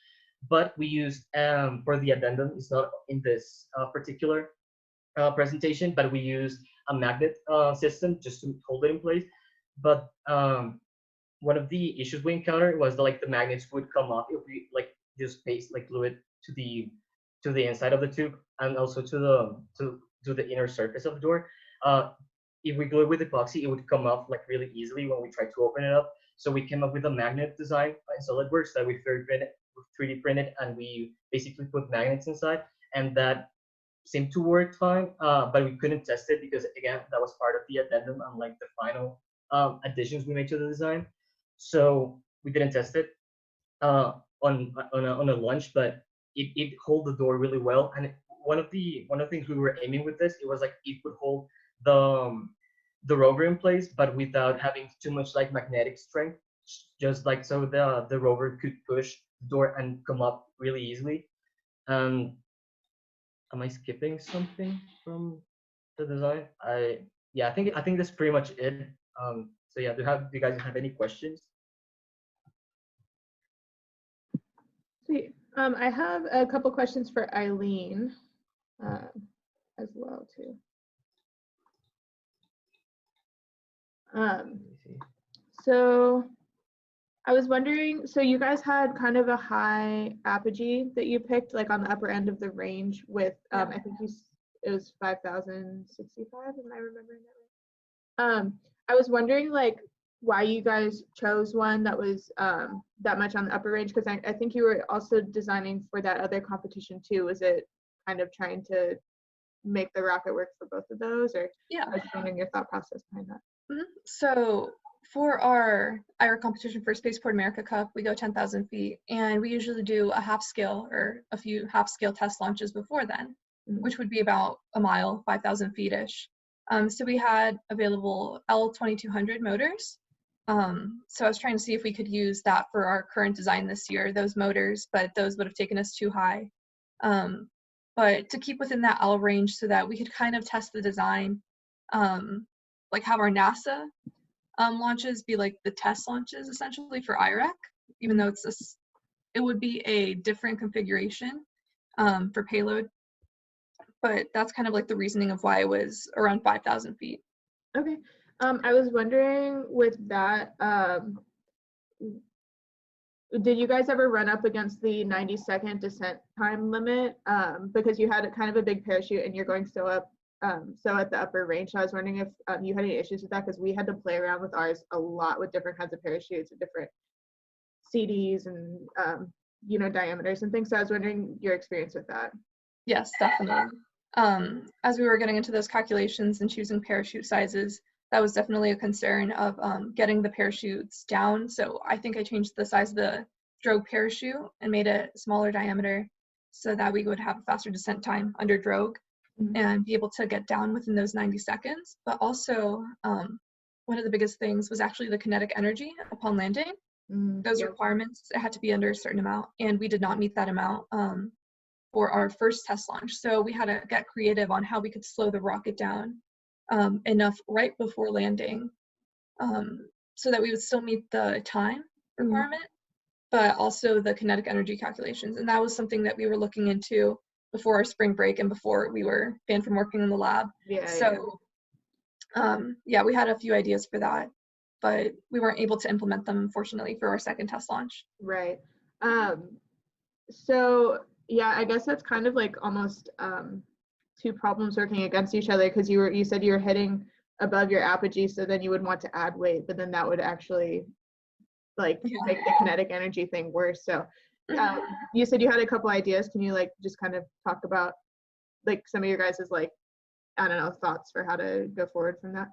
But we used for the addendum, it's not in this particular presentation, but we used a magnet system just to hold it in place. But one of the issues we encountered was that like the magnets would come off if we like just paste like glue it to the inside of the tube, and also to the inner surface of the door. If we glue it with epoxy, it would come off like really easily when we tried to open it up. So we came up with a magnet design in SolidWorks that we 3D printed, and we basically put magnets inside, and that seemed to work fine. But we couldn't test it because again, that was part of the addendum and like the final additions we made to the design. So we didn't test it on a lunch, but it hold the door really well. And one of the things we were aiming with this, it was like it would hold the rover in place, but without having too much like magnetic strength, just like so the rover could push the door and come up really easily. Am I skipping something from the design? I think that's pretty much it. So yeah, do you guys have any questions? Sweet. I have a couple questions for Eileen as well too. So I was wondering, so you guys had kind of a high apogee that you picked, like on the upper end of the range with, I think it was 5,065, am I remembering that right? I was wondering like why you guys chose one that was that much on the upper range, because I think you were also designing for that other competition too. Was it kind of trying to make the rocket work for both of those, or Yeah. I was wondering your thought process behind that? So for our competition for Spaceport America Cup, we go 10,000 feet, and we usually do a half scale or a few half scale test launches before then, which would be about a mile, 5,000 feet-ish. So we had available L2200 motors. So I was trying to see if we could use that for our current design this year, those motors, but those would have taken us too high. But to keep within that L range so that we could kind of test the design, like have our NASA launches be like the test launches essentially for IRAC, even though it would be a different configuration for payload. But that's kind of like the reasoning of why it was around 5,000 feet. Okay. I was wondering with that, did you guys ever run up against the 90-second descent time limit? Because you had kind of a big parachute and you're going so up, so at the upper range. So I was wondering if you had any issues with that, because we had to play around with ours a lot with different kinds of parachutes and different CDs and diameters and things. So I was wondering your experience with that. Yes, definitely. As we were getting into those calculations and choosing parachute sizes, that was definitely a concern of getting the parachutes down. So I think I changed the size of the drogue parachute and made it smaller diameter so that we would have a faster descent time under drogue and be able to get down within those 90 seconds. But also, one of the biggest things was actually the kinetic energy upon landing. Those requirements, it had to be under a certain amount, and we did not meet that amount for our first test launch. So we had to get creative on how we could slow the rocket down enough right before landing so that we would still meet the time requirement, but also the kinetic energy calculations. And that was something that we were looking into before our spring break and before we were banned from working in the lab. So we had a few ideas for that, but we weren't able to implement them, unfortunately, for our second test launch. Right. So yeah, I guess that's kind of like almost two problems working against each other, because you said you were hitting above your apogee, so then you would want to add weight, but then that would actually like make the kinetic energy thing worse. So you said you had a couple ideas. Can you like just kind of talk about like some of your guys' like, I don't know, thoughts for how to go forward from that?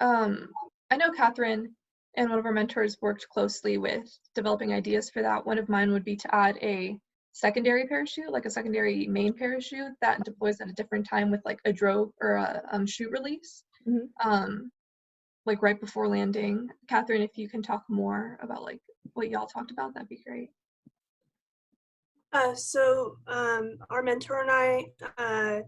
I know Catherine and one of our mentors worked closely with developing ideas for that. One of mine would be to add a secondary parachute, like a secondary main parachute that deploys at a different time with like a drogue or a chute release, like right before landing. Catherine, if you can talk more about like what y'all talked about, that'd be great. So our mentor and I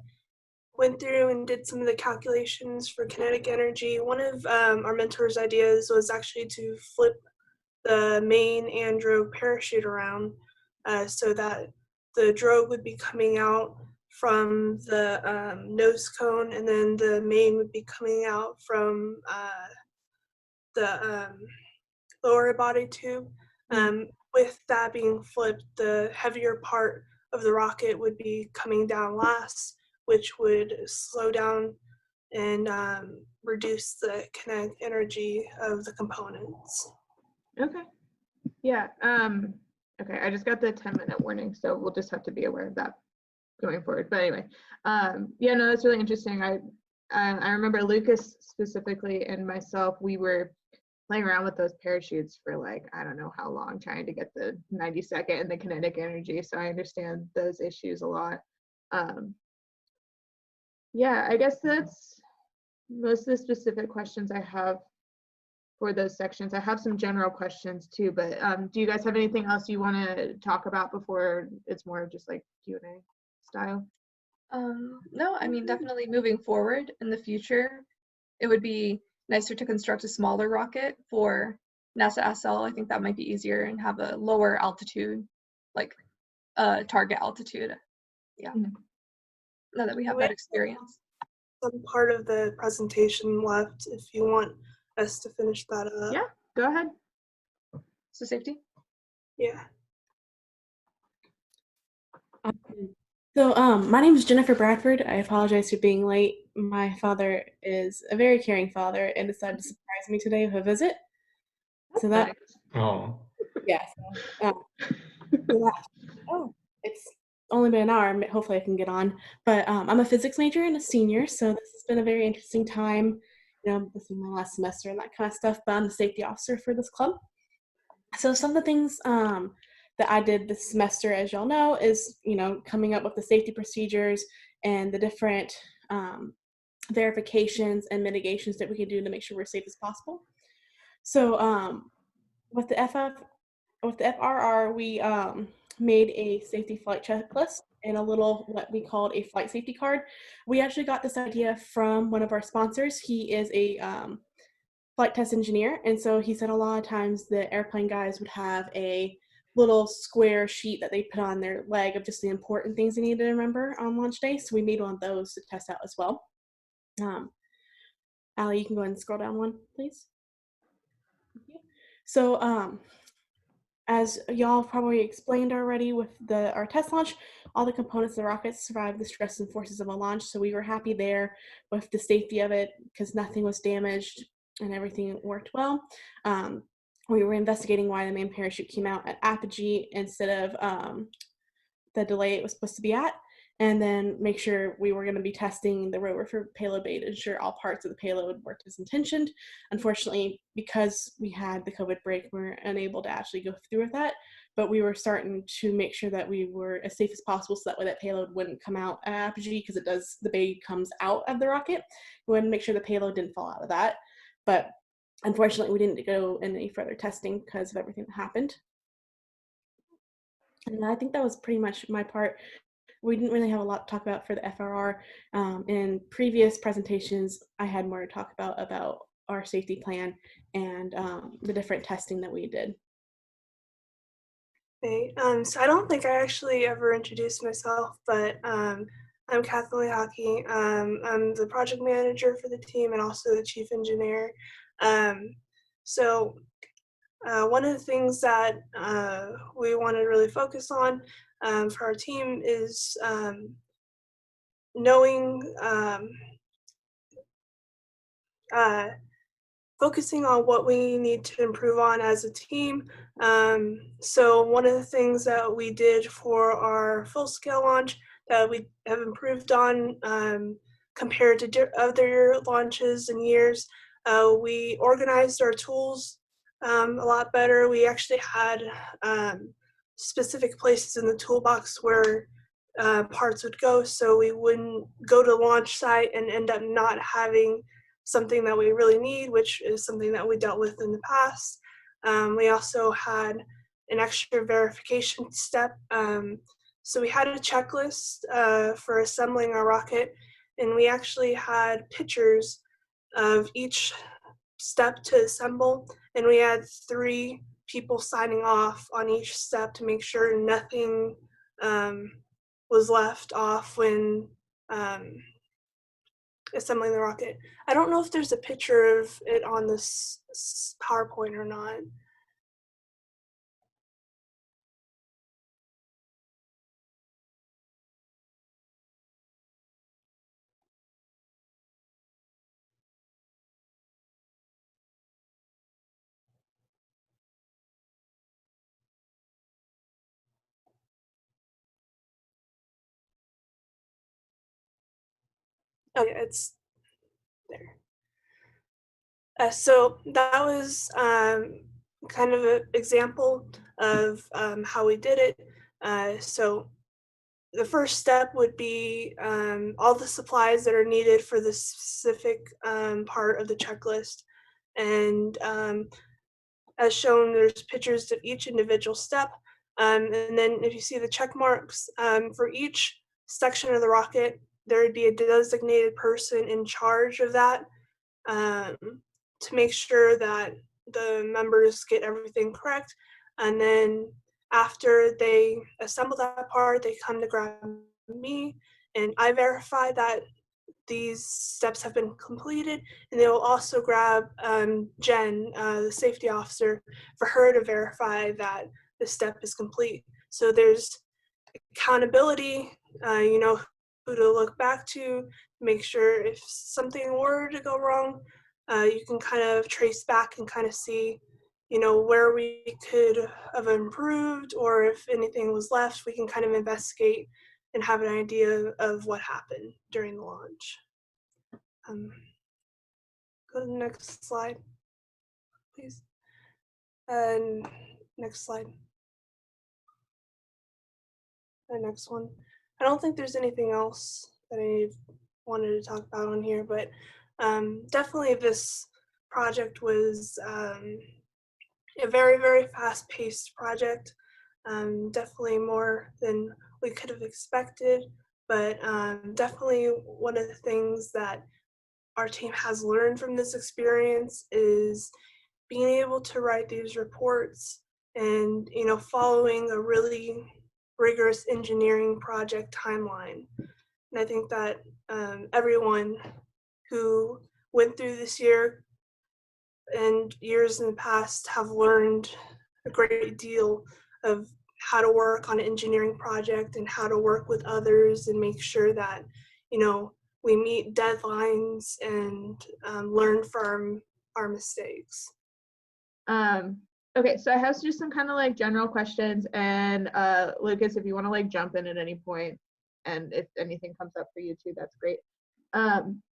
went through and did some of the calculations for kinetic energy. One of our mentor's ideas was actually to flip the main and drogue parachute around so that the drogue would be coming out from the nose cone, and then the main would be coming out from the lower body tube. With that being flipped, the heavier part of the rocket would be coming down last, which would slow down and reduce the kinetic energy of the components. Okay. Yeah. Okay, I just got the 10-minute warning, so we'll just have to be aware of that going forward. But anyway, yeah, no, that's really interesting. I remember Lucas specifically and myself, we were playing around with those parachutes for like, I don't know how long, trying to get the 90-second and the kinetic energy. So I understand those issues a lot. Yeah, I guess that's most of the specific questions I have for those sections. I have some general questions too, but do you guys have anything else you want to talk about before it's more of just like Q&A style? No, I mean, definitely moving forward in the future, it would be nicer to construct a smaller rocket for NASA SL. I think that might be easier and have a lower altitude, like target altitude. Yeah. Now that we have that experience. Some part of the presentation left if you want us to finish that up. Yeah, go ahead. So safety? Yeah. So my name is Jennifer Bradford. I apologize for being late. My father is a very caring father and decided to surprise me today with a visit. So that, yes. It's only been an hour. Hopefully I can get on. But I'm a physics major and a senior, so this has been a very interesting time. You know, this is my last semester and that kind of stuff, but I'm the safety officer for this club. So some of the things that I did this semester, as y'all know, is, you know, coming up with the safety procedures and the different verifications and mitigations that we can do to make sure we're safe as possible. So with the FRR, we made a safety flight checklist and a little what we called a flight safety card. We actually got this idea from one of our sponsors. He is a flight test engineer, and so he said a lot of times the airplane guys would have a little square sheet that they put on their leg of just the important things they needed to remember on launch day. So we made one of those to test out as well. Allie, you can go ahead and scroll down one, please. So as y'all probably explained already with our test launch, all the components of the rocket survived the stress and forces of a launch. So we were happy there with the safety of it because nothing was damaged and everything worked well. We were investigating why the main parachute came out at apogee instead of the delay it was supposed to be at. and then make sure we were going to be testing the rover for payload bay to ensure all parts of the payload worked as intentioned. Unfortunately, because we had the COVID break, we were unable to actually go through with that, but we were starting to make sure that we were as safe as possible so that way that payload wouldn't come out at apogee, because the bay comes out of the rocket. We wanted to make sure the payload didn't fall out of that, but unfortunately we didn't go in any further testing because of everything that happened. And I think that was pretty much my part. We didn't really have a lot to talk about for the FRR. In previous presentations, I had more to talk about our safety plan and the different testing that we did. Okay, so I don't think I actually ever introduced myself, but I'm Kathleen Hockey. I'm the project manager for the team and also the chief engineer. So one of the things that we want to really focus on for our team is knowing, focusing on what we need to improve on as a team. So one of the things that we did for our full-scale launch that we have improved on compared to other launches and years, we organized our tools a lot better. We actually had specific places in the toolbox where parts would go, so we wouldn't go to the launch site and end up not having something that we really need, which is something that we dealt with in the past. We also had an extra verification step. So we had a checklist for assembling our rocket, and we actually had pictures of each step to assemble, and we had 3 people signing off on each step to make sure nothing was left off when assembling the rocket. I don't know if there's a picture of it on this PowerPoint or not. Okay, it's there. So that was kind of an example of how we did it. So the first step would be all the supplies that are needed for the specific part of the checklist. And as shown, there's pictures of each individual step. And then if you see the check marks, for each section of the rocket, there would be a designated person in charge of that to make sure that the members get everything correct. And then after they assemble that part, they come to grab me, and I verify that these steps have been completed, and they will also grab Jen, the safety officer, for her to verify that the step is complete. So there's accountability, you know who to look back to, make sure if something were to go wrong, you can kind of trace back and kind of see, you know, where we could have improved, or if anything was left, we can kind of investigate and have an idea of what happened during the launch. Go to the next slide, please. And next slide. The next one. I don't think there's anything else that I wanted to talk about on here, but definitely this project was a very, very fast-paced project. Definitely more than we could have expected, but definitely one of the things that our team has learned from this experience is being able to write these reports and, you know, following a really rigorous engineering project timeline. And I think that everyone who went through this year and years in the past have learned a great deal of how to work on an engineering project and how to work with others and make sure that, you know, we meet deadlines and learn from our mistakes. Okay, so I have just some kind of like general questions, and Lucas, if you want to like jump in at any point, and if anything comes up for you too, that's great.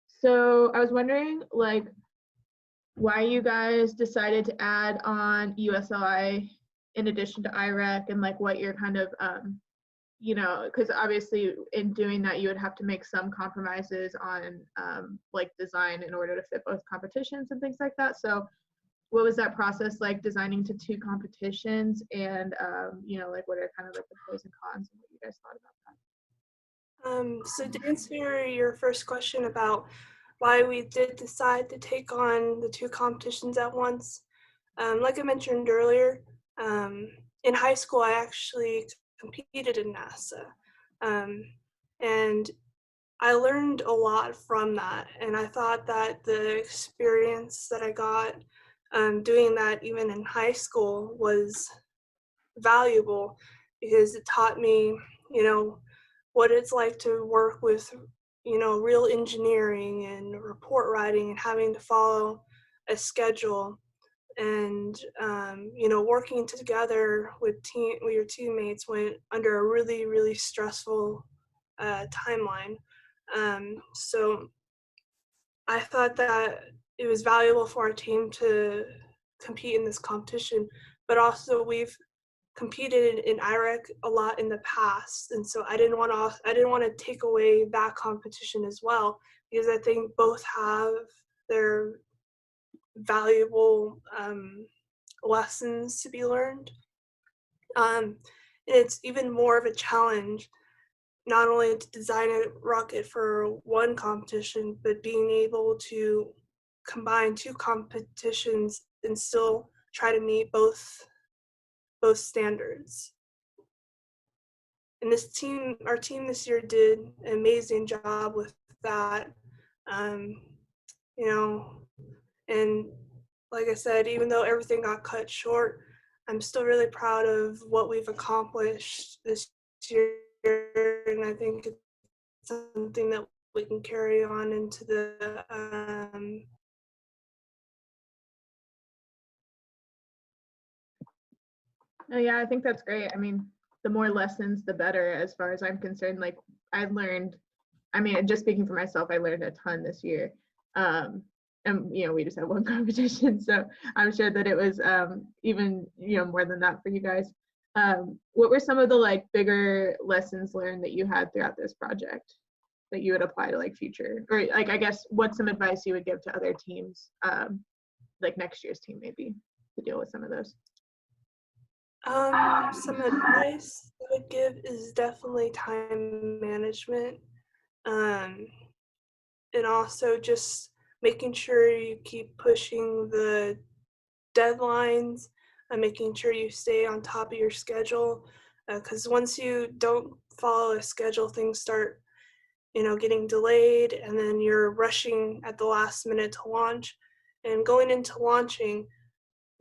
So I was wondering, like, why you guys decided to add on USLI in addition to IREC, and like what you're kind of, you know, because obviously in doing that you would have to make some compromises on like design in order to fit both competitions and things like that. So what was that process like, designing to 2 competitions, and you know, like what are kind of like the pros and cons and what you guys thought about that? So to answer your first question about why we did decide to take on the 2 competitions at once, like I mentioned earlier, in high school I actually competed in NASA, and I learned a lot from that, and I thought that the experience that I got doing that even in high school was valuable, because it taught me, you know, what it's like to work with, you know, real engineering and report writing and having to follow a schedule, and you know, working together with your teammates when under a really stressful timeline. So I thought that it was valuable for our team to compete in this competition, but also we've competed in IREC a lot in the past, and so I didn't want to take away that competition as well, because I think both have their valuable lessons to be learned. And it's even more of a challenge not only to design a rocket for one competition, but being able to combine 2 competitions and still try to meet both standards. And our team this year did an amazing job with that. You know, and like I said, even though everything got cut short, I'm still really proud of what we've accomplished this year, and I think it's something that we can carry on into the Oh yeah, I think that's great. I mean, the more lessons, the better, as far as I'm concerned. Like I've learned, I mean, just speaking for myself, I learned a ton this year. And you know, we just had one competition, so I'm sure that it was even, you know, more than that for you guys. What were some of the like bigger lessons learned that you had throughout this project that you would apply to like future, or like, I guess, what's some advice you would give to other teams, like next year's team maybe, to deal with some of those? Some advice I would give is definitely time management, and also just making sure you keep pushing the deadlines and making sure you stay on top of your schedule, because once you don't follow a schedule, things start, you know, getting delayed, and then you're rushing at the last minute to launch. And going into launching,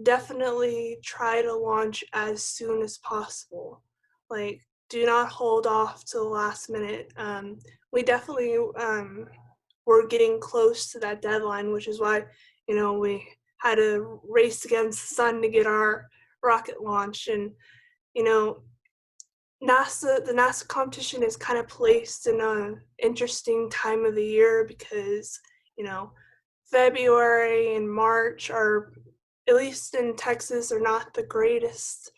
definitely try to launch as soon as possible. Like, do not hold off to the last minute. We definitely were getting close to that deadline, which is why, you know, we had to race against the sun to get our rocket launched. And, you know, the NASA competition is kind of placed in an interesting time of the year, because, you know, February and March are, at least in Texas, are not the greatest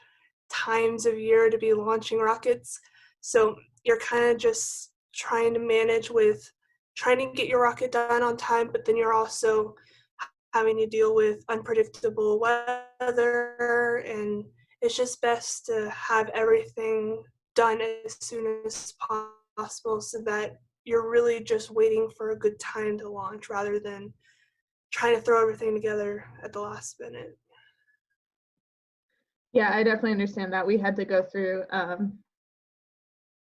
times of year to be launching rockets. So you're kind of just trying to manage with trying to get your rocket done on time, but then you're also having to deal with unpredictable weather, and it's just best to have everything done as soon as possible so that you're really just waiting for a good time to launch rather than trying to throw everything together at the last minute. Yeah, I definitely understand that. We had to go through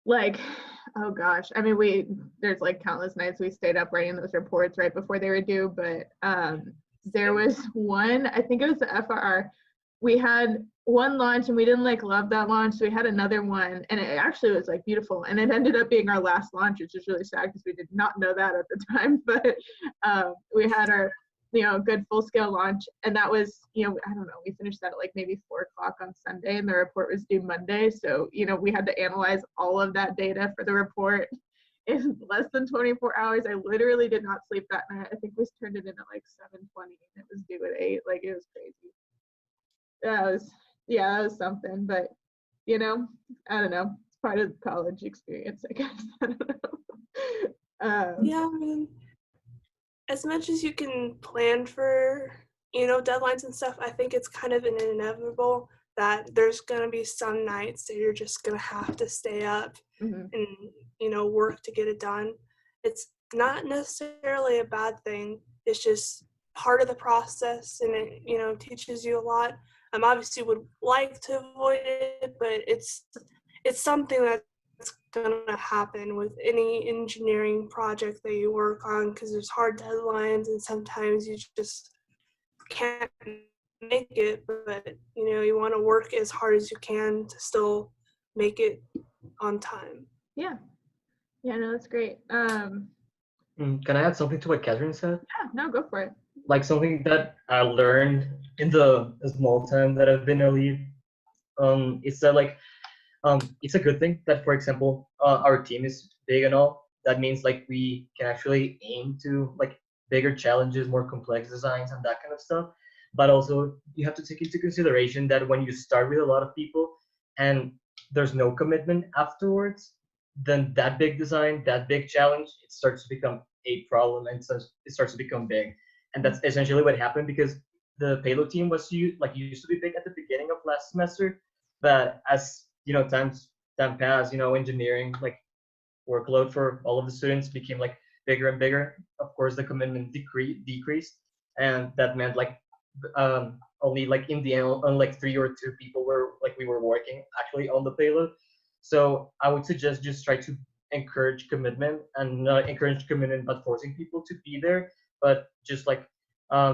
like, oh gosh, I mean, there's like countless nights we stayed up writing those reports right before they were due, but there was one, I think it was the FRR, we had one launch and we didn't like love that launch, so we had another one, and it actually was like beautiful, and it ended up being our last launch, which is really sad because we did not know that at the time. But we had our good full-scale launch. And that was, I don't know, we finished that at like maybe 4:00 on Sunday, and the report was due Monday. So, we had to analyze all of that data for the report in less than 24 hours. I literally did not sleep that night. I think we turned it in at like 7:20 and it was due at 8. Like, it was crazy. That was something, but I don't know. It's part of the college experience, I guess. I don't know. Yeah, I mean, as much as you can plan for, deadlines and stuff, I think it's kind of an inevitable that there's going to be some nights that you're just going to have to stay up Mhm. and, work to get it done. It's not necessarily a bad thing. It's just part of the process, and it, teaches you a lot. Obviously would like to avoid it, but it's something that's going to happen with any engineering project that you work on, because there's hard deadlines and sometimes you just can't make it, but you want to work as hard as you can to still make it on time. Yeah, no, that's great. Can I add something to what Catherine said? Yeah, no, go for it. Like something that I learned in the small time that I've been a lead, is that like it's a good thing that, for example, our team is big and all. That means like we can actually aim to like bigger challenges, more complex designs, and that kind of stuff. But also you have to take into consideration that when you start with a lot of people and there's no commitment afterwards, then that big design, that big challenge, it starts to become a problem, and it starts to become big. And that's essentially what happened, because the payload team was used to be big at the beginning of last semester, but as time passed, engineering like workload for all of the students became like bigger and bigger. Of course, the commitment decreased, and that meant like only like in the end, only like 3 or 2 people we were working actually on the payload. So I would suggest just try to encourage commitment, and not encourage commitment but forcing people to be there, but just like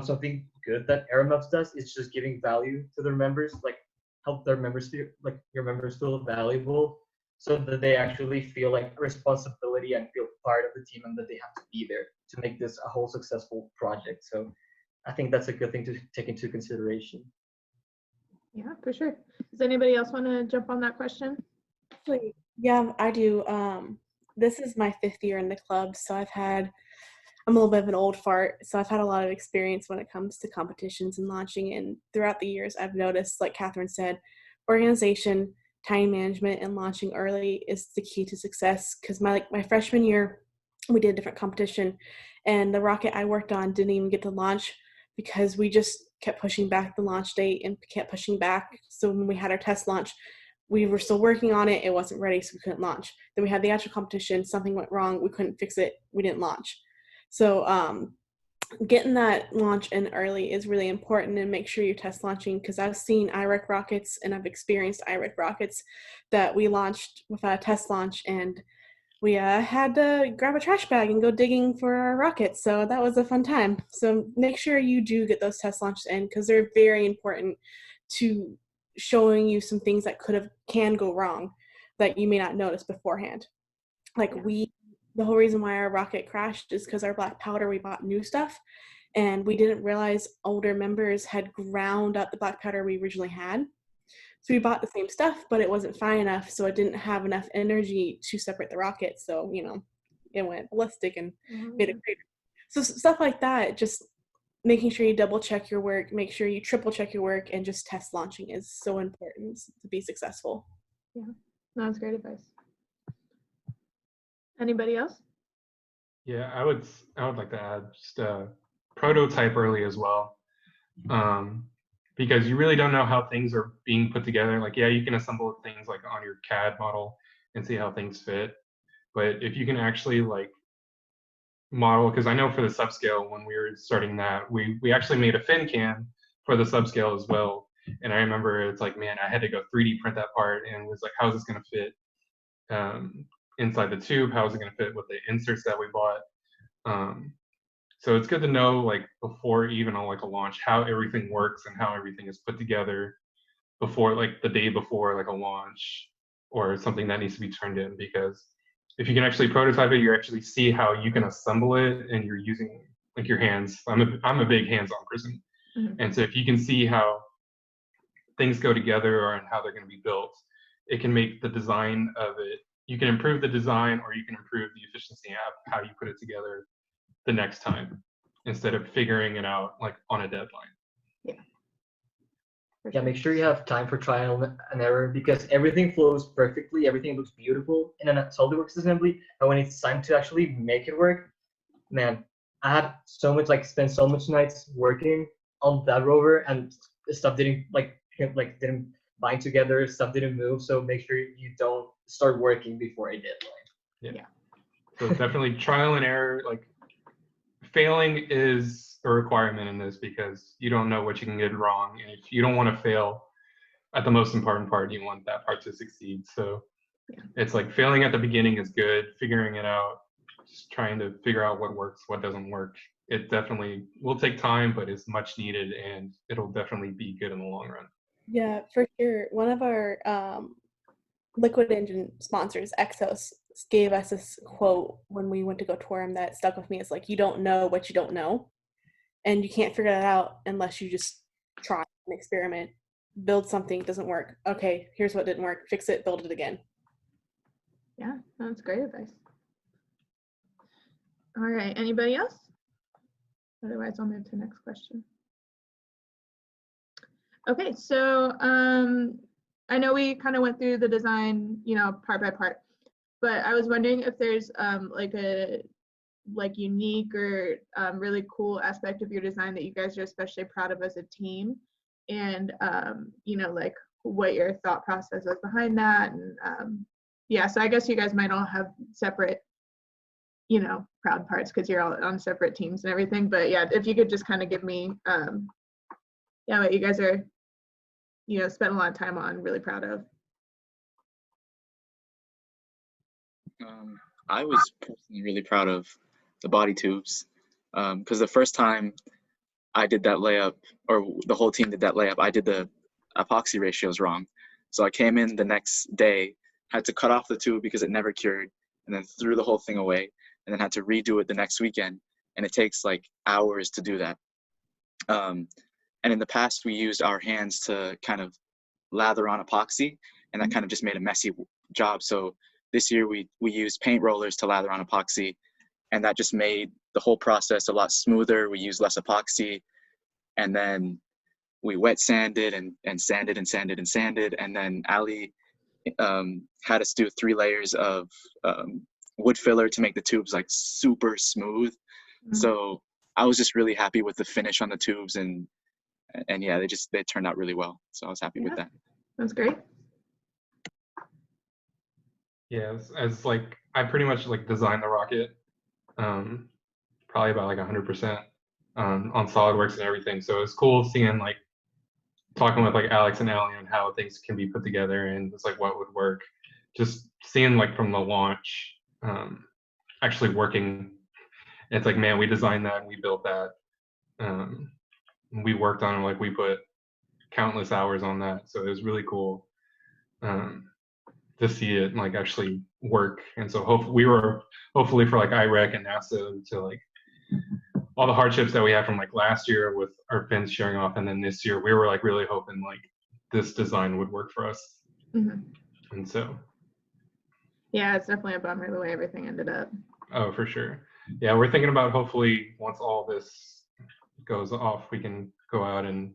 something good that Aeromaps does is just giving value to their members, like help their members feel like your members feel valuable, so that they actually feel like responsibility and feel part of the team, and that they have to be there to make this a whole successful project. So I think that's a good thing to take into consideration. Yeah, for sure. Does anybody else want to jump on that question? Actually, yeah, I do. This is my 5th year in the club, so I'm a little bit of an old fart, so I've had a lot of experience when it comes to competitions and launching. And throughout the years, I've noticed, like Catherine said, organization, time management, and launching early is the key to success. Because my freshman year, we did a different competition, and the rocket I worked on didn't even get to launch because we just kept pushing back the launch date and kept pushing back. So when we had our test launch, we were still working on it. It wasn't ready, so we couldn't launch. Then we had the actual competition. Something went wrong. We couldn't fix it. We didn't launch. So getting that launch in early is really important, and make sure you're test launching, because I've seen IREC rockets and I've experienced IREC rockets that we launched without a test launch, and we had to grab a trash bag and go digging for our rockets. So that was a fun time. So make sure you do get those test launches in, because they're very important to showing you some things that can go wrong that you may not notice beforehand. Like the whole reason why our rocket crashed is because our black powder, we bought new stuff, and we didn't realize older members had ground up the black powder we originally had. So we bought the same stuff, but it wasn't fine enough, so it didn't have enough energy to separate the rocket. So, it went ballistic and made a crater. So stuff like that, just making sure you double check your work, make sure you triple check your work, and just test launching is so important to be successful. Yeah, no, that's great advice. Anybody else? Yeah, I would like to add just prototype early as well, because you really don't know how things are being put together. Like, yeah, you can assemble things like on your CAD model and see how things fit, but if you can actually like model, because I know for the subscale when we were starting that, we actually made a fin can for the subscale as well, and I remember it's like, man, I had to go 3D print that part, and was like, how is this going to fit inside the tube? How is it going to fit with the inserts that we bought? So it's good to know, like, before even on like a launch, how everything works and how everything is put together before, like the day before like a launch or something that needs to be turned in. Because if you can actually prototype it, you actually see how you can assemble it, and you're using like your hands. I'm a big hands-on person. Mhm. And so if you can see how things go together and how they're going to be built, it can make the design of it. You can improve the design, or you can improve the efficiency of how you put it together the next time, instead of figuring it out like on a deadline. For Yeah, sure. make sure you have time for trial and error because everything flows perfectly. Everything looks beautiful in a SolidWorks assembly, and when it's time to actually make it work, man, I had so much spent so much nights working on that rover, and the stuff didn't bind together. Stuff didn't move. So make sure you don't start working before a deadline. So definitely trial and error. Like, failing is a requirement in this because you don't know what you can get wrong, and if you don't want to fail at the most important part, you want that part to succeed. So it's like failing at the beginning is good. Figuring it out, just trying to figure out what works, what doesn't work. It definitely will take time, but it's much needed, and it'll definitely be good in the long run. Yeah, for sure. One of our liquid engine sponsors, Exos, gave us this quote when we went to go tour him that stuck with me. It's like, you don't know what you don't know, and you can't figure that out unless you just try and experiment. Build something, doesn't work. Okay, here's what didn't work. Fix it, build it again. Yeah, that's great advice. All right, anybody else? Otherwise, I'll move to the next question. Okay, so I know we kind of went through the design, part by part, but I was wondering if there's like a unique or really cool aspect of your design that you guys are especially proud of as a team, and like what your thought process was behind that, and yeah, so I guess you guys might all have separate proud parts because you're all on separate teams and everything, but yeah, if you could just kind of give me what you guys are spent a lot of time on, really proud of. I was personally really proud of the body tubes because the first time I did that layup, or the whole team did that layup, I did the epoxy ratios wrong. So I came in the next day, had to cut off the tube because it never cured, and then threw the whole thing away, and then had to redo it the next weekend. And it takes like hours to do that. And in the past, we used our hands to kind of lather on epoxy, and that kind of just made a messy job. So this year we used paint rollers to lather on epoxy, and that just made the whole process a lot smoother. We used less epoxy, and then we wet sanded and sanded and sanded and sanded. And then Ali had us do 3 layers of wood filler to make the tubes like super smooth. So I was just really happy with the finish on the tubes, and yeah, they turned out really well. So I was happy with that. That's great. Yeah, as like I pretty much like designed the rocket, probably about like 100% on SolidWorks and everything. So it's cool seeing like talking with like Alex and Ali on how things can be put together and it's like what would work. Just seeing like from the launch, actually working. It's like, man, we designed that and we built that. We worked on it, like we put countless hours on that. So it was really cool to see it like actually work. And so hopefully for like IREC and NASA to like all the hardships that we had from like last year with our fins showing off, and then this year we were like really hoping like this design would work for us. And so yeah, it's definitely a bummer the way everything ended up. Oh, for sure. Yeah, we're thinking about hopefully once all this goes off, we can go out and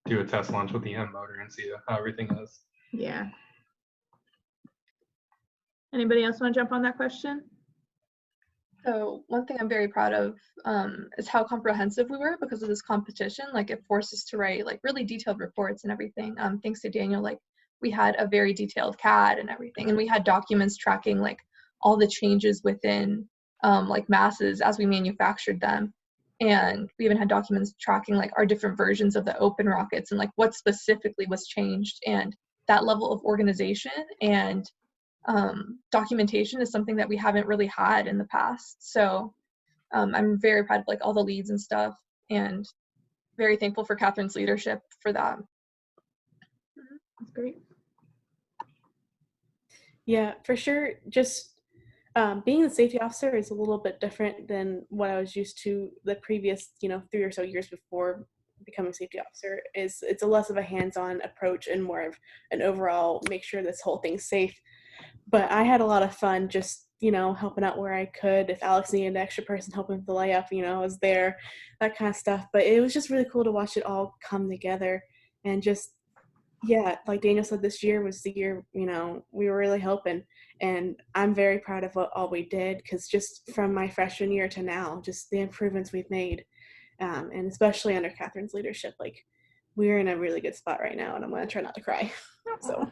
do a test launch with the M motor and see how everything is. Yeah. Anybody else want to jump on that question? So one thing I'm very proud of is how comprehensive we were because of this competition. Like it forced us to write like really detailed reports and everything. Thanks to Daniel, like we had a very detailed CAD and everything, and we had documents tracking like all the changes within like masses as we manufactured them. And we even had documents tracking like our different versions of the open rockets and like what specifically was changed. And that level of organization and documentation is something that we haven't really had in the past. So I'm very proud of like all the leads and stuff, and very thankful for Catherine's leadership for that. That's great. Yeah, for sure. Just Being the safety officer is a little bit different than what I was used to the previous, 3 or so years before becoming safety officer. It's a less of a hands-on approach and more of an overall make sure this whole thing's safe. But I had a lot of fun just, helping out where I could. If Alex needed an extra person helping with the layup, I was there, that kind of stuff. But it was just really cool to watch it all come together and just, yeah, like Daniel said, this year was the year, we were really helping. And I'm very proud of what all we did, because just from my freshman year to now, just the improvements we've made, and especially under Catherine's leadership, like we're in a really good spot right now, and I'm going to try not to cry. So.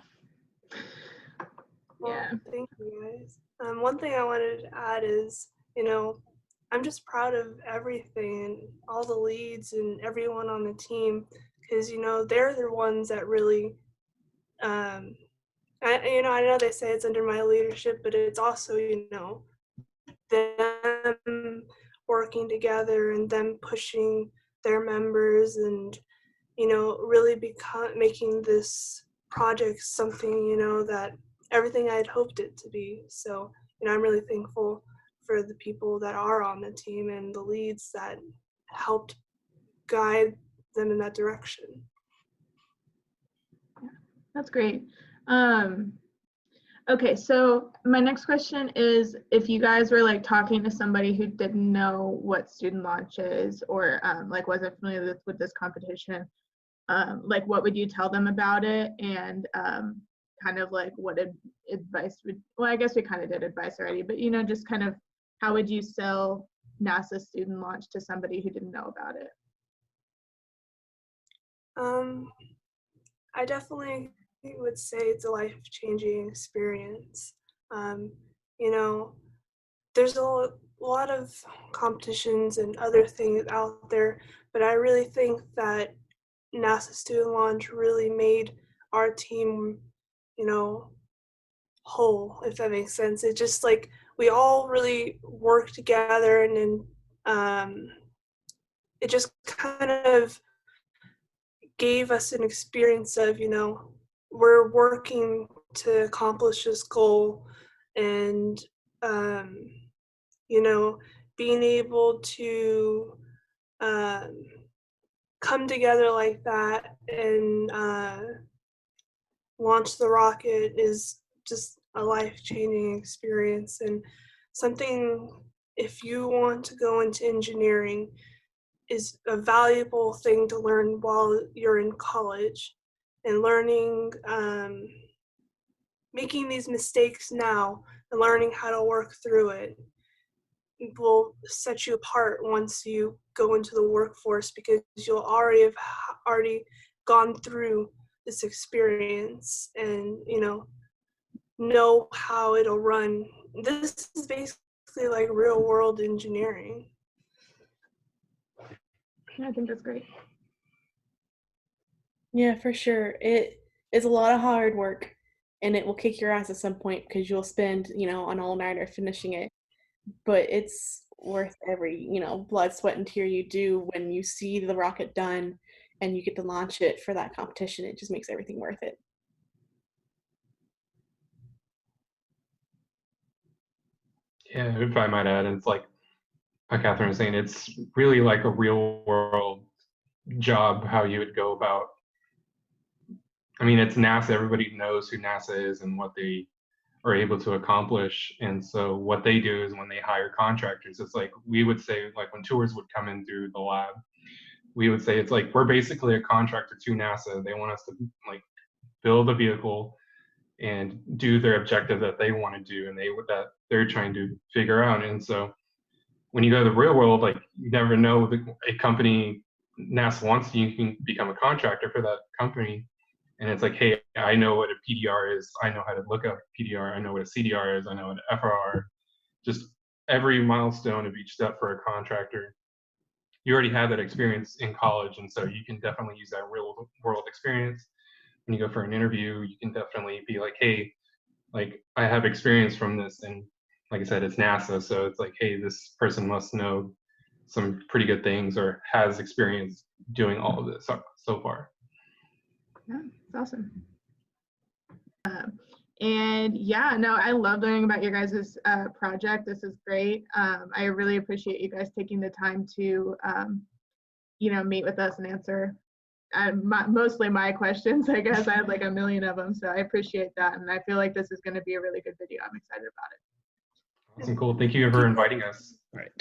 Yeah. Well, thank you guys. One thing I wanted to add is, I'm just proud of everything and all the leads and everyone on the team, because they're the ones that really, I know they say it's under my leadership, but it's also them working together and them pushing their members and really making this project something that everything I had hoped it to be. So I'm really thankful for the people that are on the team and the leads that helped guide them in that direction. That's great. Okay, so my next question is, if you guys were like talking to somebody who didn't know what student launch is, or like wasn't familiar with this competition, like what would you tell them about it, and kind of like what advice would, well, I guess we kind of did advice already, but just kind of how would you sell NASA student launch to somebody who didn't know about it? I definitely would say it's a life-changing experience. There's a lot of competitions and other things out there, but I really think that NASA Student Launch really made our team, whole, if that makes sense. It just like we all really work together, and then it just kind of gave us an experience of, we're working to accomplish this goal, and being able to come together like that and launch the rocket is just a life-changing experience, and something, if you want to go into engineering, is a valuable thing to learn while you're in college, and learning, making these mistakes now and learning how to work through it will set you apart once you go into the workforce, because you'll already gone through this experience and know how it'll run. This is basically like real world engineering. I think that's great. Yeah, for sure. It is a lot of hard work, and it will kick your ass at some point because you'll spend, an all-nighter finishing it. But it's worth every, blood, sweat, and tear you do when you see the rocket done and you get to launch it for that competition. It just makes everything worth it. Yeah, if I might add, it's like Catherine was saying, it's really like a real world job, how you would go about. I mean, it's NASA, everybody knows who NASA is and what they are able to accomplish. And so what they do is when they hire contractors, it's like we would say, like when tours would come in through the lab, we would say it's like we're basically a contractor to NASA. They want us to like build a vehicle and do their objective that they want to do and that they're trying to figure out. And so when you go to the real world, like you never know, a company, NASA wants you can become a contractor for that company. And it's like, hey, I know what a PDR is. I know how to look up PDR. I know what a CDR is. I know what an FRR. Just every milestone of each step for a contractor. You already have that experience in college, and so you can definitely use that real world experience. When you go for an interview, you can definitely be like, hey, like I have experience from this, and like I said, it's NASA, so it's like, hey, this person must know some pretty good things or has experience doing all of this so far. Yeah, it's awesome. And yeah, no, I love learning about your guys' project. This is great. I really appreciate you guys taking the time to, meet with us and answer mostly my questions. I guess I had like a million of them, so I appreciate that. And I feel like this is going to be a really good video. I'm excited about it. Awesome, cool. Thank you for inviting us. All right.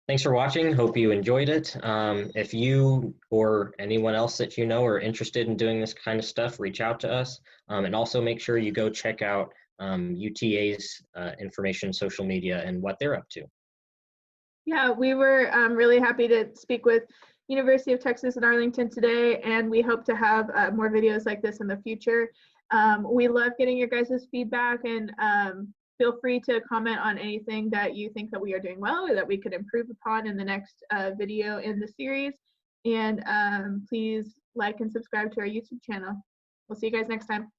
Thanks for watching. Hope you enjoyed it. If you or anyone else that you know are interested in doing this kind of stuff, reach out to us. And also make sure you go check out UTA's information, social media, and what they're up to. Yeah, we were really happy to speak with University of Texas at Arlington today, and we hope to have more videos like this in the future. We love getting your guys' feedback, and feel free to comment on anything that you think that we are doing well or that we could improve upon in the next video in the series. And please like and subscribe to our YouTube channel. We'll see you guys next time.